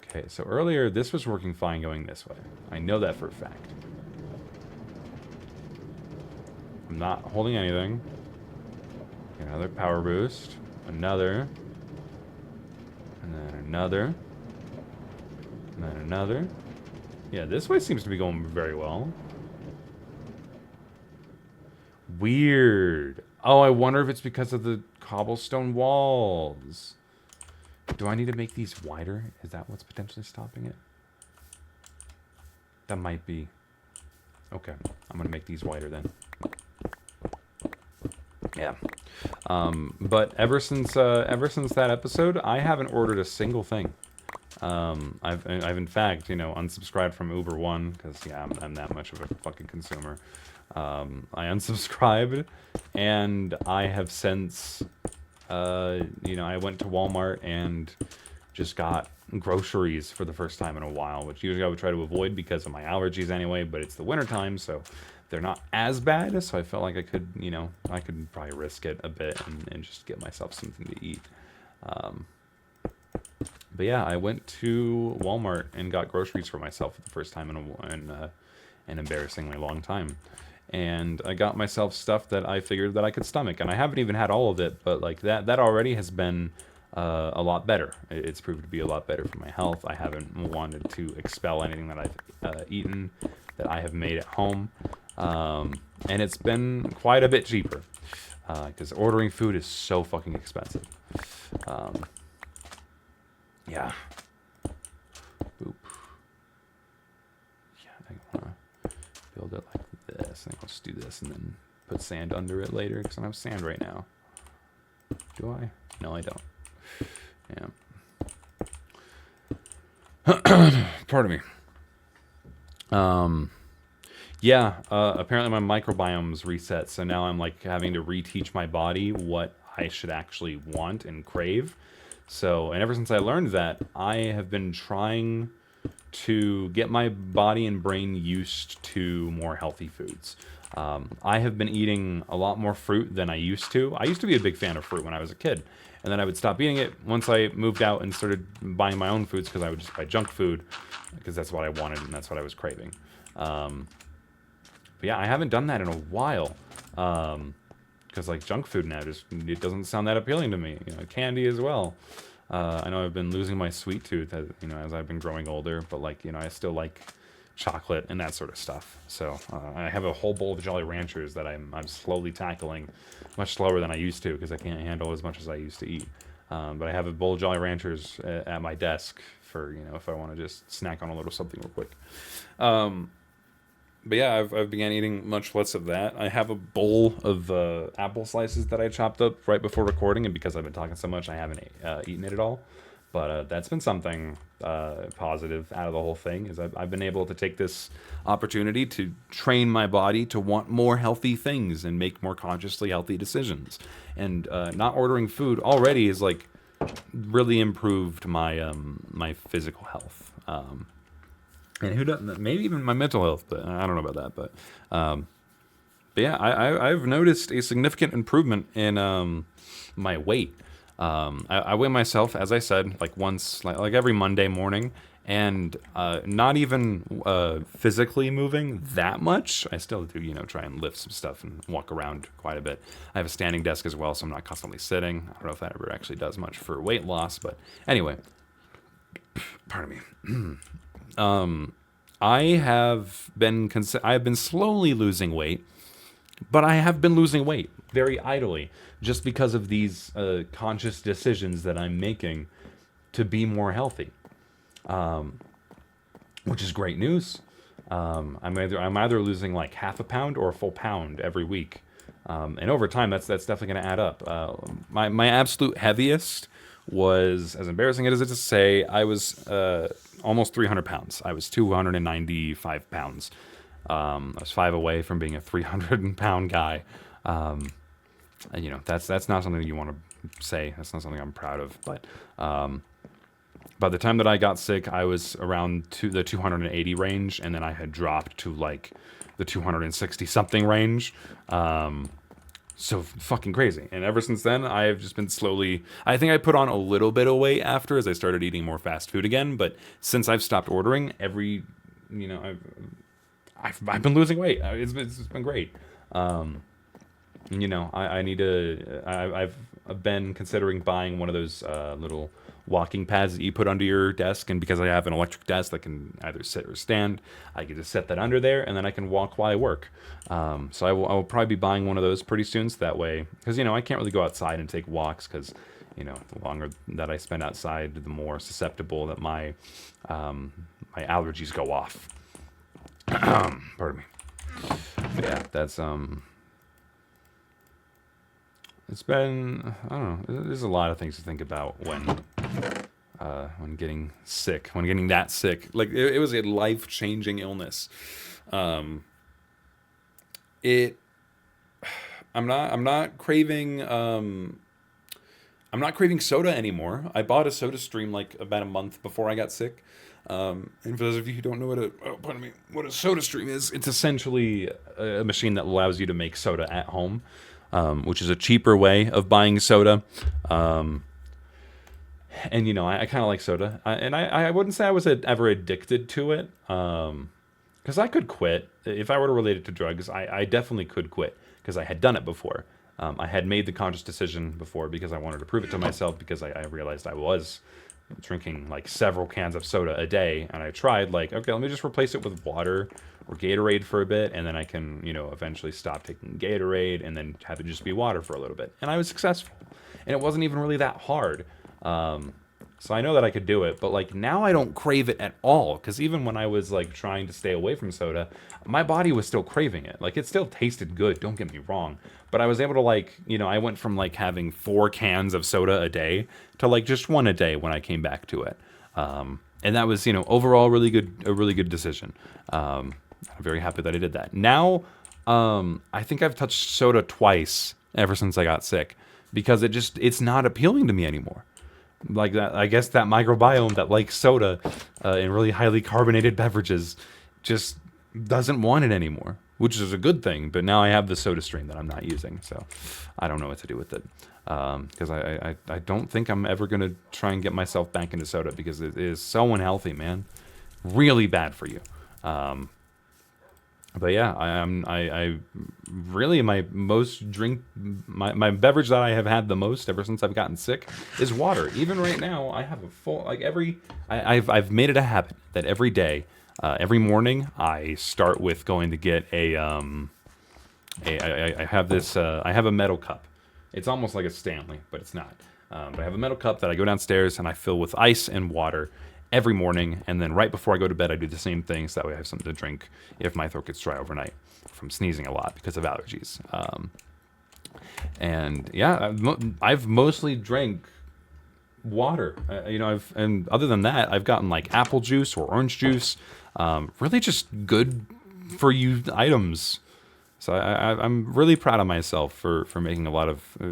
Okay, so earlier this was working fine going this way. I know that for a fact. I'm not holding anything. Another power boost. Another. And then another. And then another. Yeah, this way seems to be going very well. Weird. Oh, I wonder if it's because of the cobblestone walls. do I need to make these wider? Is that what's potentially stopping it? That might be. Okay, I'm gonna make these wider then. Yeah. But ever since that episode, I haven't ordered a single thing. I've in fact, unsubscribed from Uber One because I'm that much of a fucking consumer. I unsubscribed, and I have since, I went to Walmart and just got groceries for the first time in a while, which usually I would try to avoid because of my allergies anyway, but it's the winter time, so they're not as bad, so I felt like I could, I could probably risk it a bit and just get myself something to eat. But yeah, I went to Walmart and got groceries for myself for the first time in an embarrassingly long time. And I got myself stuff that I figured that I could stomach, and I haven't even had all of it, but like that already has been a lot better. It's proved to be a lot better for my health. I haven't wanted to expel anything that I've eaten that I have made at home. And it's been quite a bit cheaper because ordering food is so fucking expensive. Yeah. Boop. Yeah, I want to build it like this. I think I'll just do this and then put sand under it later because I don't have sand right now. Do I? No, I don't. Yeah. Pardon me. Yeah, apparently my microbiome's reset, so now I'm like having to reteach my body what I should actually want and crave. So, and ever since I learned that, I have been trying to get my body and brain used to more healthy foods. I have been eating a lot more fruit than I used to. I used to be a big fan of fruit when I was a kid, and then I would stop eating it once I moved out and started buying my own foods because I would just buy junk food because that's what I wanted and that's what I was craving. But yeah, I haven't done that in a while. Because like junk food now it doesn't sound that appealing to me. Candy as well. I know I've been losing my sweet tooth as I've been growing older, but like I still like chocolate and that sort of stuff. So I have a whole bowl of Jolly Ranchers that I'm slowly tackling, much slower than I used to because I can't handle as much as I used to eat. But I have a bowl of Jolly Ranchers at my desk for if I want to just snack on a little something real quick. But yeah, I've began eating much less of that. I have a bowl of apple slices that I chopped up right before recording, and because I've been talking so much, I haven't eaten it at all. But that's been something positive out of the whole thing, is I've been able to take this opportunity to train my body to want more healthy things and make more consciously healthy decisions. And not ordering food already is like really improved my my physical health. And who doesn't? Maybe even my mental health, but I don't know about that. But yeah, I've noticed a significant improvement in my weight. I weigh myself, as I said, like once, like every Monday morning, and not even physically moving that much. I still do, try and lift some stuff and walk around quite a bit. I have a standing desk as well, so I'm not constantly sitting. I don't know if that ever actually does much for weight loss, but anyway, pardon me. I have been slowly losing weight, but I have been losing weight very idly just because of these conscious decisions that I'm making to be more healthy, which is great news. I'm either losing like half a pound or a full pound every week, and over time that's definitely going to add up. My absolute heaviest was, as embarrassing as it is to say, I was almost 300 pounds. I was 295 pounds. I was 5 away from being a 300-pound guy. That's not something you want to say. That's not something I'm proud of. But by the time that I got sick, I was around the 280 range, and then I had dropped to like the 260-something range. So fucking crazy. And ever since then, I have just been slowly... I think I put on a little bit of weight after as I started eating more fast food again. But since I've stopped ordering, I've been losing weight. It's been great. I need to... I've been considering buying one of those little walking pads that you put under your desk, and because I have an electric desk that can either sit or stand, I can just set that under there, and then I can walk while I work. So I will probably be buying one of those pretty soon, so that way, because I can't really go outside and take walks, because the longer that I spend outside, the more susceptible that my my allergies go off. Pardon me. But yeah, that's it's been, I don't know. There's a lot of things to think about when getting sick, when getting that sick. Like it was a life-changing illness. It I'm not craving I'm not craving soda anymore. I bought a Soda Stream like about a month before I got sick. And for those of you who don't know what a Soda Stream is, it's essentially a machine that allows you to make soda at home, which is a cheaper way of buying soda. And I kind of like soda, I wouldn't say I was ever addicted to it, because I could quit if I were to relate it to drugs. I definitely could quit because I had done it before. I had made the conscious decision before because I wanted to prove it to myself, because I realized I was drinking like several cans of soda a day, and I tried like, okay, let me just replace it with water or Gatorade for a bit, and then I can eventually stop taking Gatorade and then have it just be water for a little bit. And I was successful, and it wasn't even really that hard. So I know that I could do it, but like now I don't crave it at all, because even when I was like trying to stay away from soda, my body was still craving it. Like it still tasted good, don't get me wrong, but I was able to like, I went from like having 4 cans of soda a day to like just 1 a day when I came back to it. And that was, overall a really good decision. I'm very happy that I did that. Now, I think I've touched soda twice ever since I got sick, because it's not appealing to me anymore. Like that, I guess that microbiome that likes soda and really highly carbonated beverages just doesn't want it anymore, which is a good thing. But now I have the Soda Stream that I'm not using, so I don't know what to do with it. Because I don't think I'm ever gonna try and get myself back into soda, because it is so unhealthy, man. Really bad for you. But yeah, I really, my beverage that I have had the most ever since I've gotten sick is water. Even right now, I have a full, like I've made it a habit that every day, every morning, I start with going to get I have a metal cup. It's almost like a Stanley, but it's not. But I have a metal cup that I go downstairs and I fill with ice and water every morning, and then right before I go to bed, I do the same thing, so that way I have something to drink if my throat gets dry overnight from sneezing a lot because of allergies. And yeah, I've mostly drank water. And other than that, I've gotten like apple juice or orange juice, really just good for you items. So I'm really proud of myself for making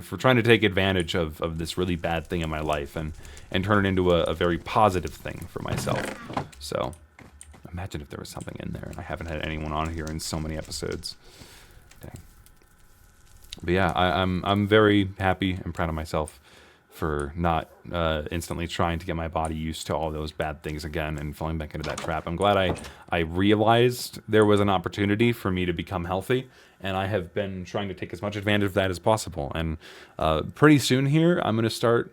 for trying to take advantage of this really bad thing in my life and turn it into a very positive thing for myself. So imagine if there was something in there, and I haven't had anyone on here in so many episodes. Dang. But yeah, I'm very happy and proud of myself for not instantly trying to get my body used to all those bad things again and falling back into that trap. I'm glad I realized there was an opportunity for me to become healthy, and I have been trying to take as much advantage of that as possible. And pretty soon here, I'm going to start,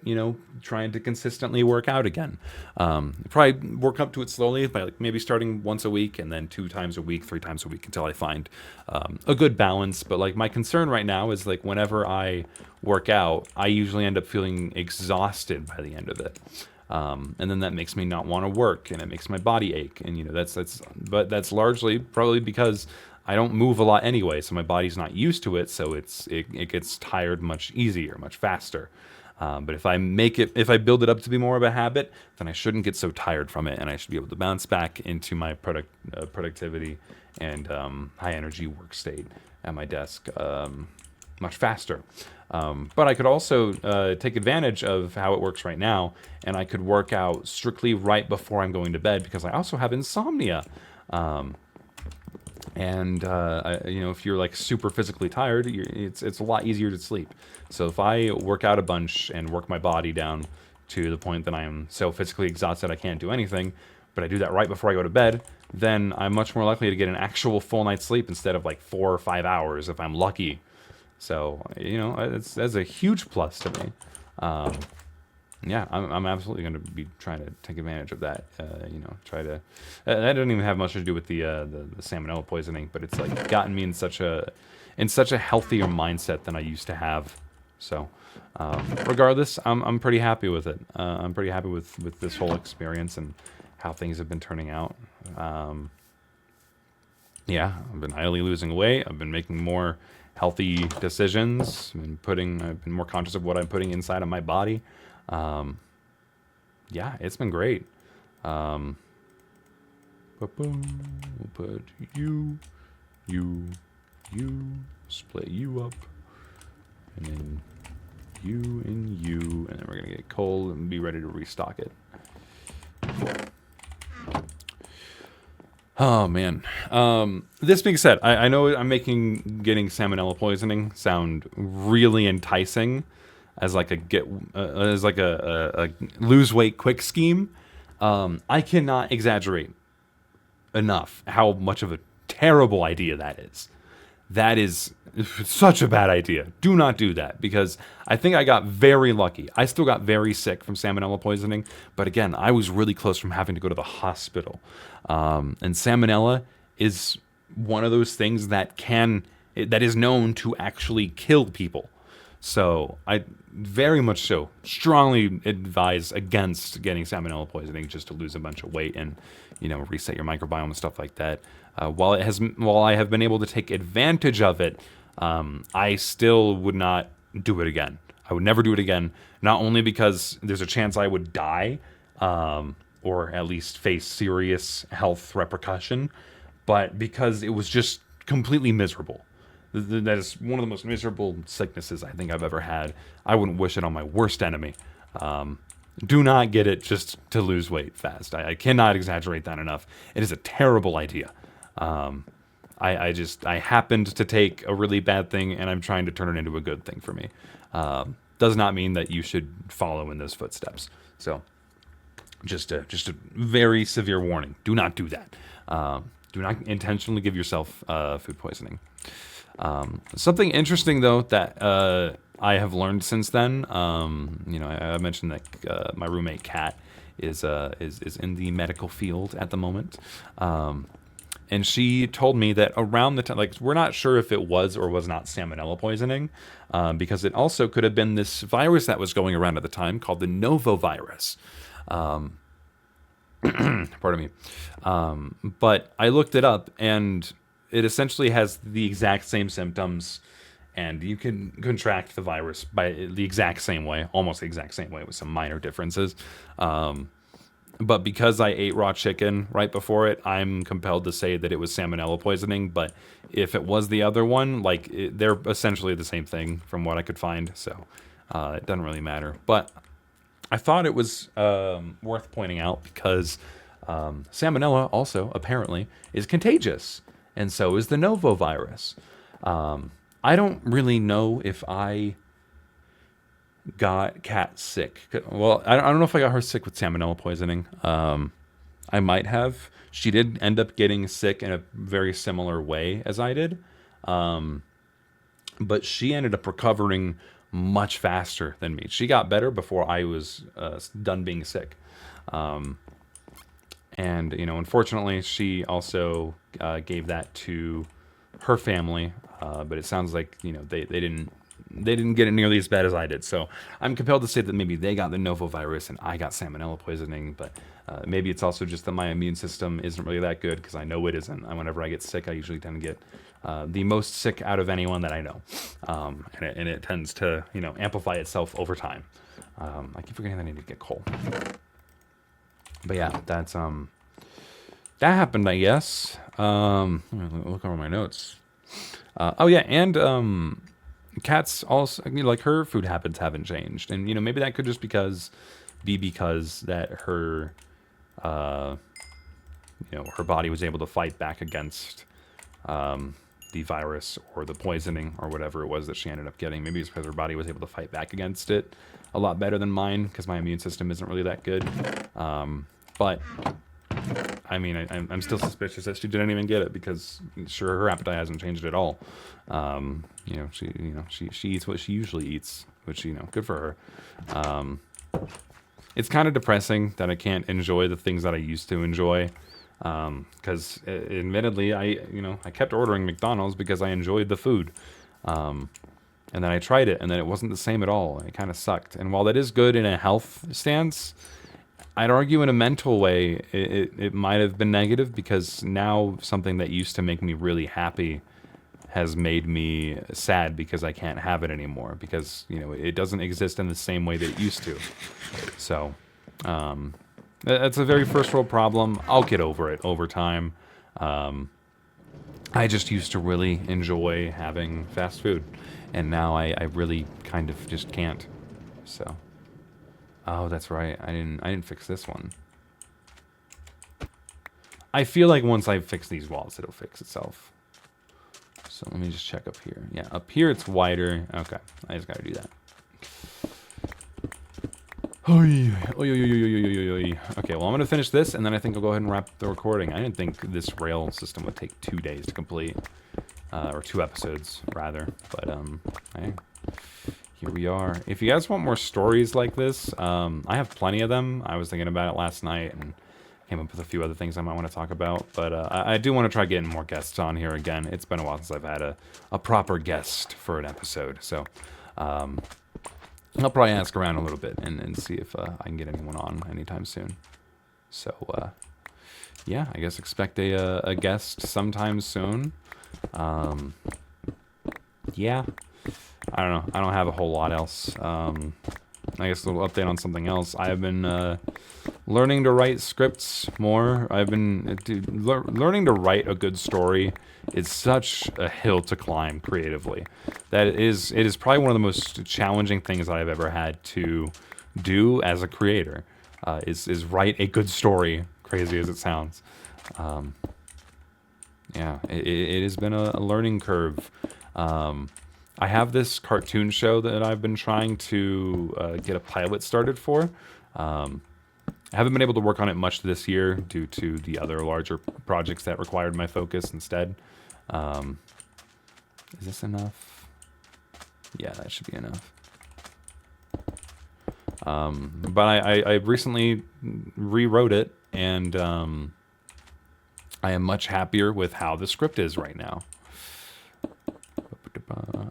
trying to consistently work out again. Probably work up to it slowly by like maybe starting once a week and then 2 times a week, 3 times a week until I find a good balance. But like my concern right now is like whenever I work out, I usually end up feeling exhausted by the end of it. And then that makes me not want to work, and it makes my body ache. And but that's largely probably because I don't move a lot anyway, so my body's not used to it, so it gets tired much easier, much faster. But if I build it up to be more of a habit, then I shouldn't get so tired from it, and I should be able to bounce back into my productivity and high energy work state at my desk much faster. But I could also take advantage of how it works right now, and I could work out strictly right before I'm going to bed, because I also have insomnia. If you're like super physically tired, it's a lot easier to sleep. So if I work out a bunch and work my body down to the point that I am so physically exhausted I can't do anything, but I do that right before I go to bed, then I'm much more likely to get an actual full night's sleep instead of like 4 or 5 hours if I'm lucky. So, that's a huge plus to me. Yeah, I'm absolutely going to be trying to take advantage of that. Try to. That doesn't even have much to do with the salmonella poisoning, but it's like gotten me in such a healthier mindset than I used to have So, regardless, I'm pretty happy with it. I'm pretty happy with this whole experience and how things have been turning out. Yeah, I've been highly losing weight. I've been making more healthy decisions. I've been more conscious of what I'm putting inside of my body. Yeah, it's been great. We'll put you, split you up, and then you and you, and then we're gonna get coal and be ready to restock it. Oh man. This being said, I know I'm making getting salmonella poisoning sound really enticing as like a lose weight quick scheme. I cannot exaggerate enough how much of a terrible idea that is. That is such a bad idea. Do not do that, because I think I got very lucky. I still got very sick from salmonella poisoning, but again, I was really close from having to go to the hospital. And salmonella is one of those things that is known to actually kill people. So I very much so strongly advise against getting salmonella poisoning just to lose a bunch of weight and, reset your microbiome and stuff like that. While I have been able to take advantage of it, I still would not do it again. I would never do it again. Not only because there's a chance I would die, or at least face serious health repercussion, but because it was just completely miserable. That is one of the most miserable sicknesses I think I've ever had. I wouldn't wish it on my worst enemy. Do not get it just to lose weight fast. I cannot exaggerate that enough. It is a terrible idea. I happened to take a really bad thing and I'm trying to turn it into a good thing for me. Does not mean that you should follow in those footsteps. So just a very severe warning. Do not do that. Do not intentionally give yourself food poisoning. Something interesting though that I have learned since then, I mentioned that my roommate Kat is in the medical field at the moment, and she told me that around the time, we're not sure if it was or was not salmonella poisoning, because it also could have been this virus that was going around at the time called the novovirus. Pardon me. But I looked it up, and it essentially has the exact same symptoms, and you can contract the virus by the exact same way, almost the exact same way, with some minor differences. But because I ate raw chicken right before it, I'm compelled to say that it was salmonella poisoning. But if it was the other one, they're essentially the same thing from what I could find, so it doesn't really matter. But I thought it was worth pointing out because salmonella also apparently is contagious, and so is the novovirus. I don't really know if I got Kat sick. Well, I don't know if I got her sick with salmonella poisoning. I might have. She did end up getting sick in a very similar way as I did. But she ended up recovering much faster than me. She got better before I was done being sick. And, unfortunately, she also gave that to her family. But it sounds like, they didn't get it nearly as bad as I did. So I'm compelled to say that maybe they got the novovirus and I got salmonella poisoning. But maybe it's also just that my immune system isn't really that good, because I know it isn't. Whenever I get sick, I usually tend to get the most sick out of anyone that I know. And it tends to, amplify itself over time. I keep forgetting that I need to get coal. But yeah, that happened, I guess. Let me look over my notes. And Kat's also, her food habits haven't changed, and maybe that could just be because that her her body was able to fight back against the virus or the poisoning or whatever it was that she ended up getting. Maybe it's because her body was able to fight back against it a lot better than mine, because my immune system isn't really that good. But I'm still suspicious that she didn't even get it, because sure, her appetite hasn't changed at all. She eats what she usually eats, which, good for her. It's kind of depressing that I can't enjoy the things that I used to enjoy. Because admittedly, I kept ordering McDonald's because I enjoyed the food. And And then I tried it, and then it wasn't the same at all. It kind of sucked. And while that is good in a health stance, I'd argue in a mental way, it might have been negative, because now something that used to make me really happy has made me sad because I can't have it anymore, because, you know, it doesn't exist in the same way that it used to. So, that's a very first world problem. I'll get over it over time. I just used to really enjoy having fast food, and now I really kind of just can't. So, oh, that's right. I didn't fix this one. I feel like once I fix these walls, it'll fix itself. So let me just check up here. Yeah, up here it's wider. Okay, I just gotta do that. Okay, well, I'm gonna finish this, and then I think I'll go ahead and wrap the recording. I didn't think this rail system would take 2 days to complete, or 2 episodes rather. But hey, here we are. If you guys want more stories like this, I have plenty of them. I was thinking about it last night and came up with a few other things I might want to talk about. But I do want to try getting more guests on here again. It's been a while since I've had a proper guest for an episode. So I'll probably ask around a little bit and see if I can get anyone on anytime soon. So yeah, I guess expect a guest sometime soon. Yeah. I don't know. I don't have a whole lot else. I guess a little update on something else. I have been learning to write scripts more. I've been learning to write a good story is such a hill to climb creatively. It is probably one of the most challenging things that I've ever had to do as a creator. Is write a good story, crazy as it sounds. Yeah, it has been a learning curve. I have this cartoon show that I've been trying to get a pilot started for. I haven't been able to work on it much this year due to the other larger projects that required my focus instead. Is this enough? Yeah, that should be enough. But I recently rewrote it, and I am much happier with how the script is right now.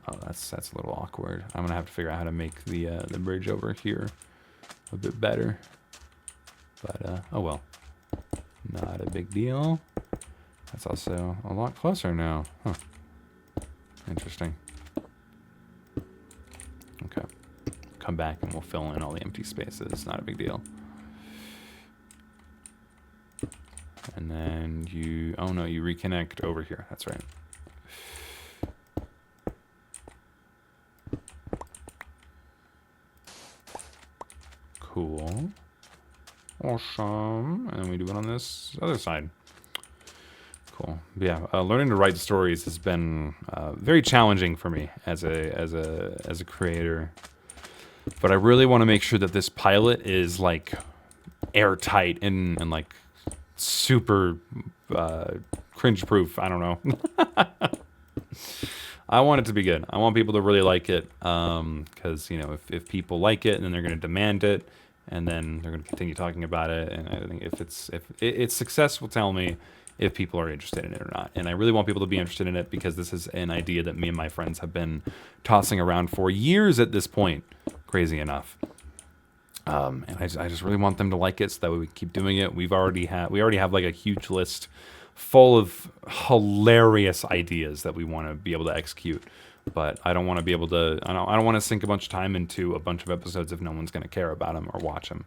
Oh, that's a little awkward. I'm gonna have to figure out how to make the bridge over here a bit better. But oh well, not a big deal. That's also a lot closer now. Huh. Interesting. Okay. Come back and we'll fill in all the empty spaces. Not a big deal. And then you... Oh no, you reconnect over here. That's right. Cool. Awesome. And then we do it on this other side. Cool. Yeah, learning to write stories has been very challenging for me as a creator. But I really want to make sure that this pilot is like airtight and like super cringe proof. I don't know. I want it to be good. I want people to really like it, because you know, if people like it, then they're going to demand it, and then they're going to continue talking about it. And I think if its success will tell me if people are interested in it or not. And I really want people to be interested in it, because this is an idea that me and my friends have been tossing around for years at this point. Crazy enough. And I just really want them to like it, so that way we keep doing it. We already have like a huge list full of hilarious ideas that we want to be able to execute. But I don't want to be able to. I don't want to sink a bunch of time into a bunch of episodes if no one's going to care about them or watch them.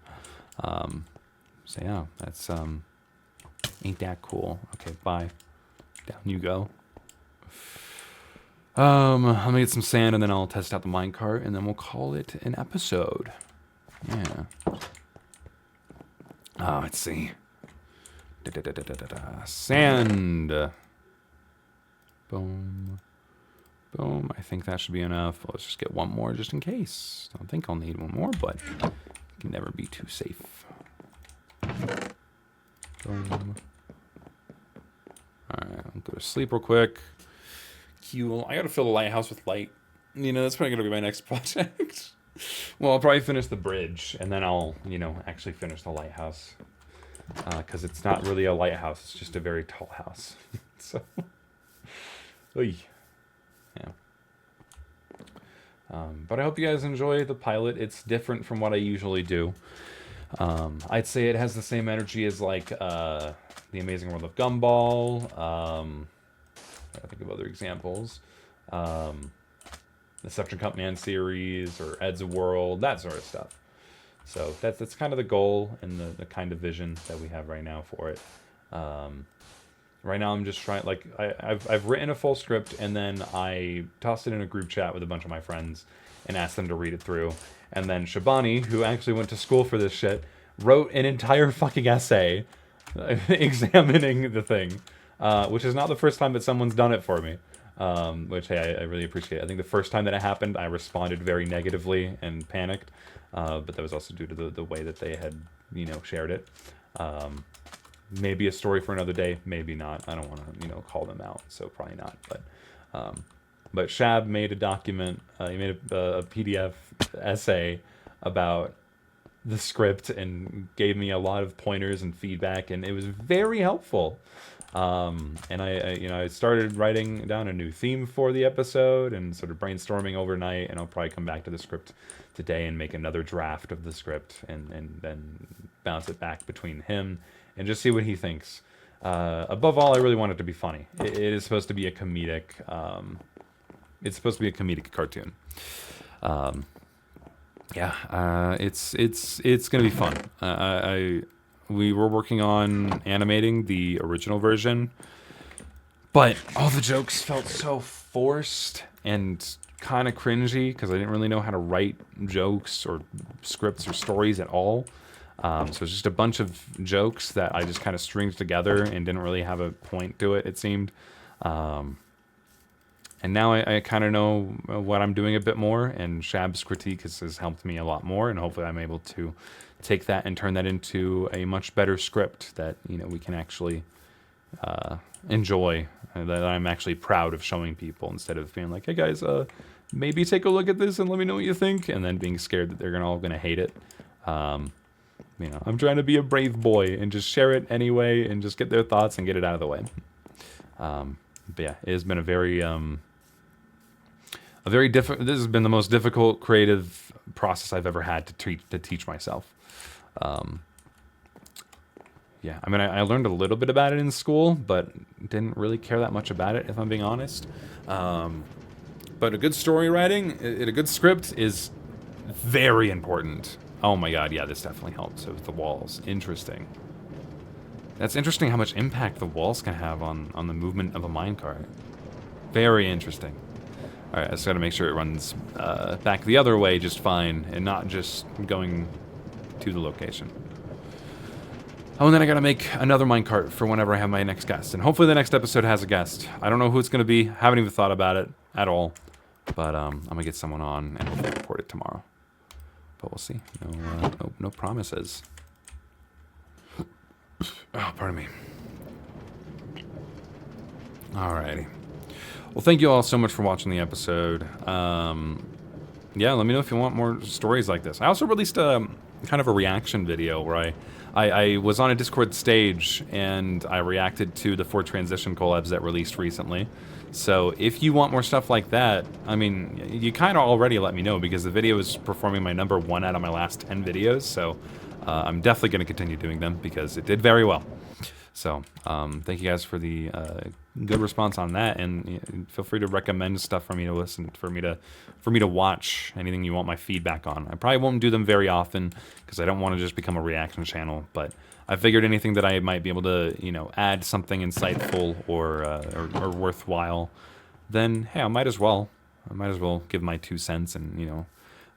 So yeah, that's ain't that cool? Okay, bye. Down you go. Let me get some sand, and then I'll test out the minecart, and then we'll call it an episode. Yeah. Oh, let's see. Sand. Boom. Boom. I think that should be enough. Let's just get one more just in case. I don't think I'll need one more, but you can never be too safe. Boom. Alright, I'll go to sleep real quick. Cool. I gotta fill the lighthouse with light. You know, that's probably gonna be my next project. Well, I'll probably finish the bridge, and then I'll, you know, actually finish the lighthouse. Because it's not really a lighthouse, it's just a very tall house. So, oy. Yeah. But I hope you guys enjoy the pilot. It's different from what I usually do. I'd say it has the same energy as like The Amazing World of Gumball. I think of other examples. Um, the Suction Cup Man series or Ed's World, that sort of stuff. So that's kind of the goal and the kind of vision that we have right now for it. Um, right now I'm just trying, like, I've written a full script and then I tossed it in a group chat with a bunch of my friends and asked them to read it through. And then Shabani, who actually went to school for this shit, wrote an entire fucking essay examining the thing, which is not the first time that someone's done it for me. Which, hey, I really appreciate it. I think the first time that it happened, I responded very negatively and panicked, but that was also due to the way that they had, shared it. Maybe a story for another day, maybe not. I don't want to, call them out, so probably not. But Shab made a document, he made a PDF essay about the script and gave me a lot of pointers and feedback, and it was very helpful. And I started writing down a new theme for the episode and sort of brainstorming overnight, and I'll probably come back to the script today and make another draft of the script and then bounce it back between him and just see what he thinks. Above all, I really want it to be funny. It is supposed to be a comedic, it's supposed to be a comedic cartoon. It's gonna be fun. We were working on animating the original version, but all the jokes felt so forced and kind of cringy because I didn't really know how to write jokes or scripts or stories at all. So it's just a bunch of jokes that I just kind of stringed together and didn't really have a point to it seemed. And now I kind of know what I'm doing a bit more, and Shab's critique has helped me a lot more, and hopefully I'm able to take that and turn that into a much better script that we can actually enjoy, that I'm actually proud of showing people instead of being like, hey guys, maybe take a look at this and let me know what you think, and then being scared that they're all gonna hate it. I'm trying to be a brave boy and just share it anyway and just get their thoughts and get it out of the way. But yeah, it has been a very different. This has been the most difficult creative process I've ever had to teach myself. Yeah, I mean, I learned a little bit about it in school, but didn't really care that much about it, if I'm being honest. But a good story writing, a good script is very important. Oh my god, yeah, this definitely helps. So with the walls, interesting. That's interesting how much impact the walls can have on the movement of a minecart. Very interesting. Alright, I just gotta make sure it runs back the other way just fine, and not just going to the location. Oh, and then I gotta make another minecart for whenever I have my next guest. And hopefully the next episode has a guest. I don't know who it's gonna be. Haven't even thought about it at all. But I'm gonna get someone on and hopefully record it tomorrow. But we'll see. No promises. Oh, pardon me. Alrighty. Well, thank you all so much for watching the episode. Yeah, let me know if you want more stories like this. I also released kind of a reaction video where I was on a Discord stage and I reacted to the 4 transition collabs that released recently. So if you want more stuff like that, I mean, you kind of already let me know because the video is performing my #1 out of my last 10 videos. So I'm definitely going to continue doing them because it did very well. So thank you guys for the good response on that, and feel free to recommend stuff for me to listen, for me to watch, anything you want my feedback on. I probably won't do them very often because I don't want to just become a reaction channel, but I figured anything that I might be able to add something insightful or worthwhile, then hey, I might as well give my 2 cents and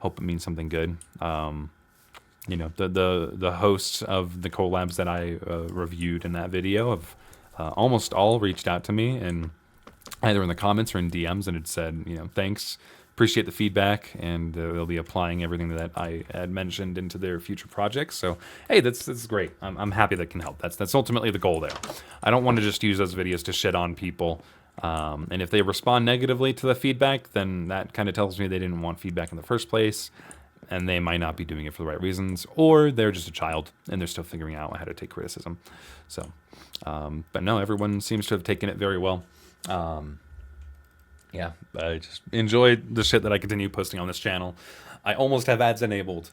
hope it means something good. The hosts of the collabs that I reviewed in that video have almost all reached out to me, and either in the comments or in DMs, and had said, thanks, appreciate the feedback, and they'll be applying everything that I had mentioned into their future projects. So hey, that's great. I'm happy that can help. That's ultimately the goal there. I don't want to just use those videos to shit on people. And if they respond negatively to the feedback, then that kind of tells me they didn't want feedback in the first place, and they might not be doing it for the right reasons, or they're just a child and they're still figuring out how to take criticism. So, but no, everyone seems to have taken it very well. yeah, I just enjoy the shit that I continue posting on this channel. I almost have ads enabled,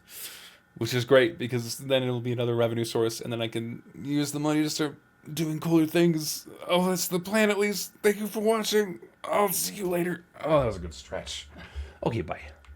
which is great because then it'll be another revenue source, and then I can use the money to start doing cooler things. Oh, that's the plan at least. Thank you for watching. I'll see you later. Oh, that was a good stretch. Okay, bye.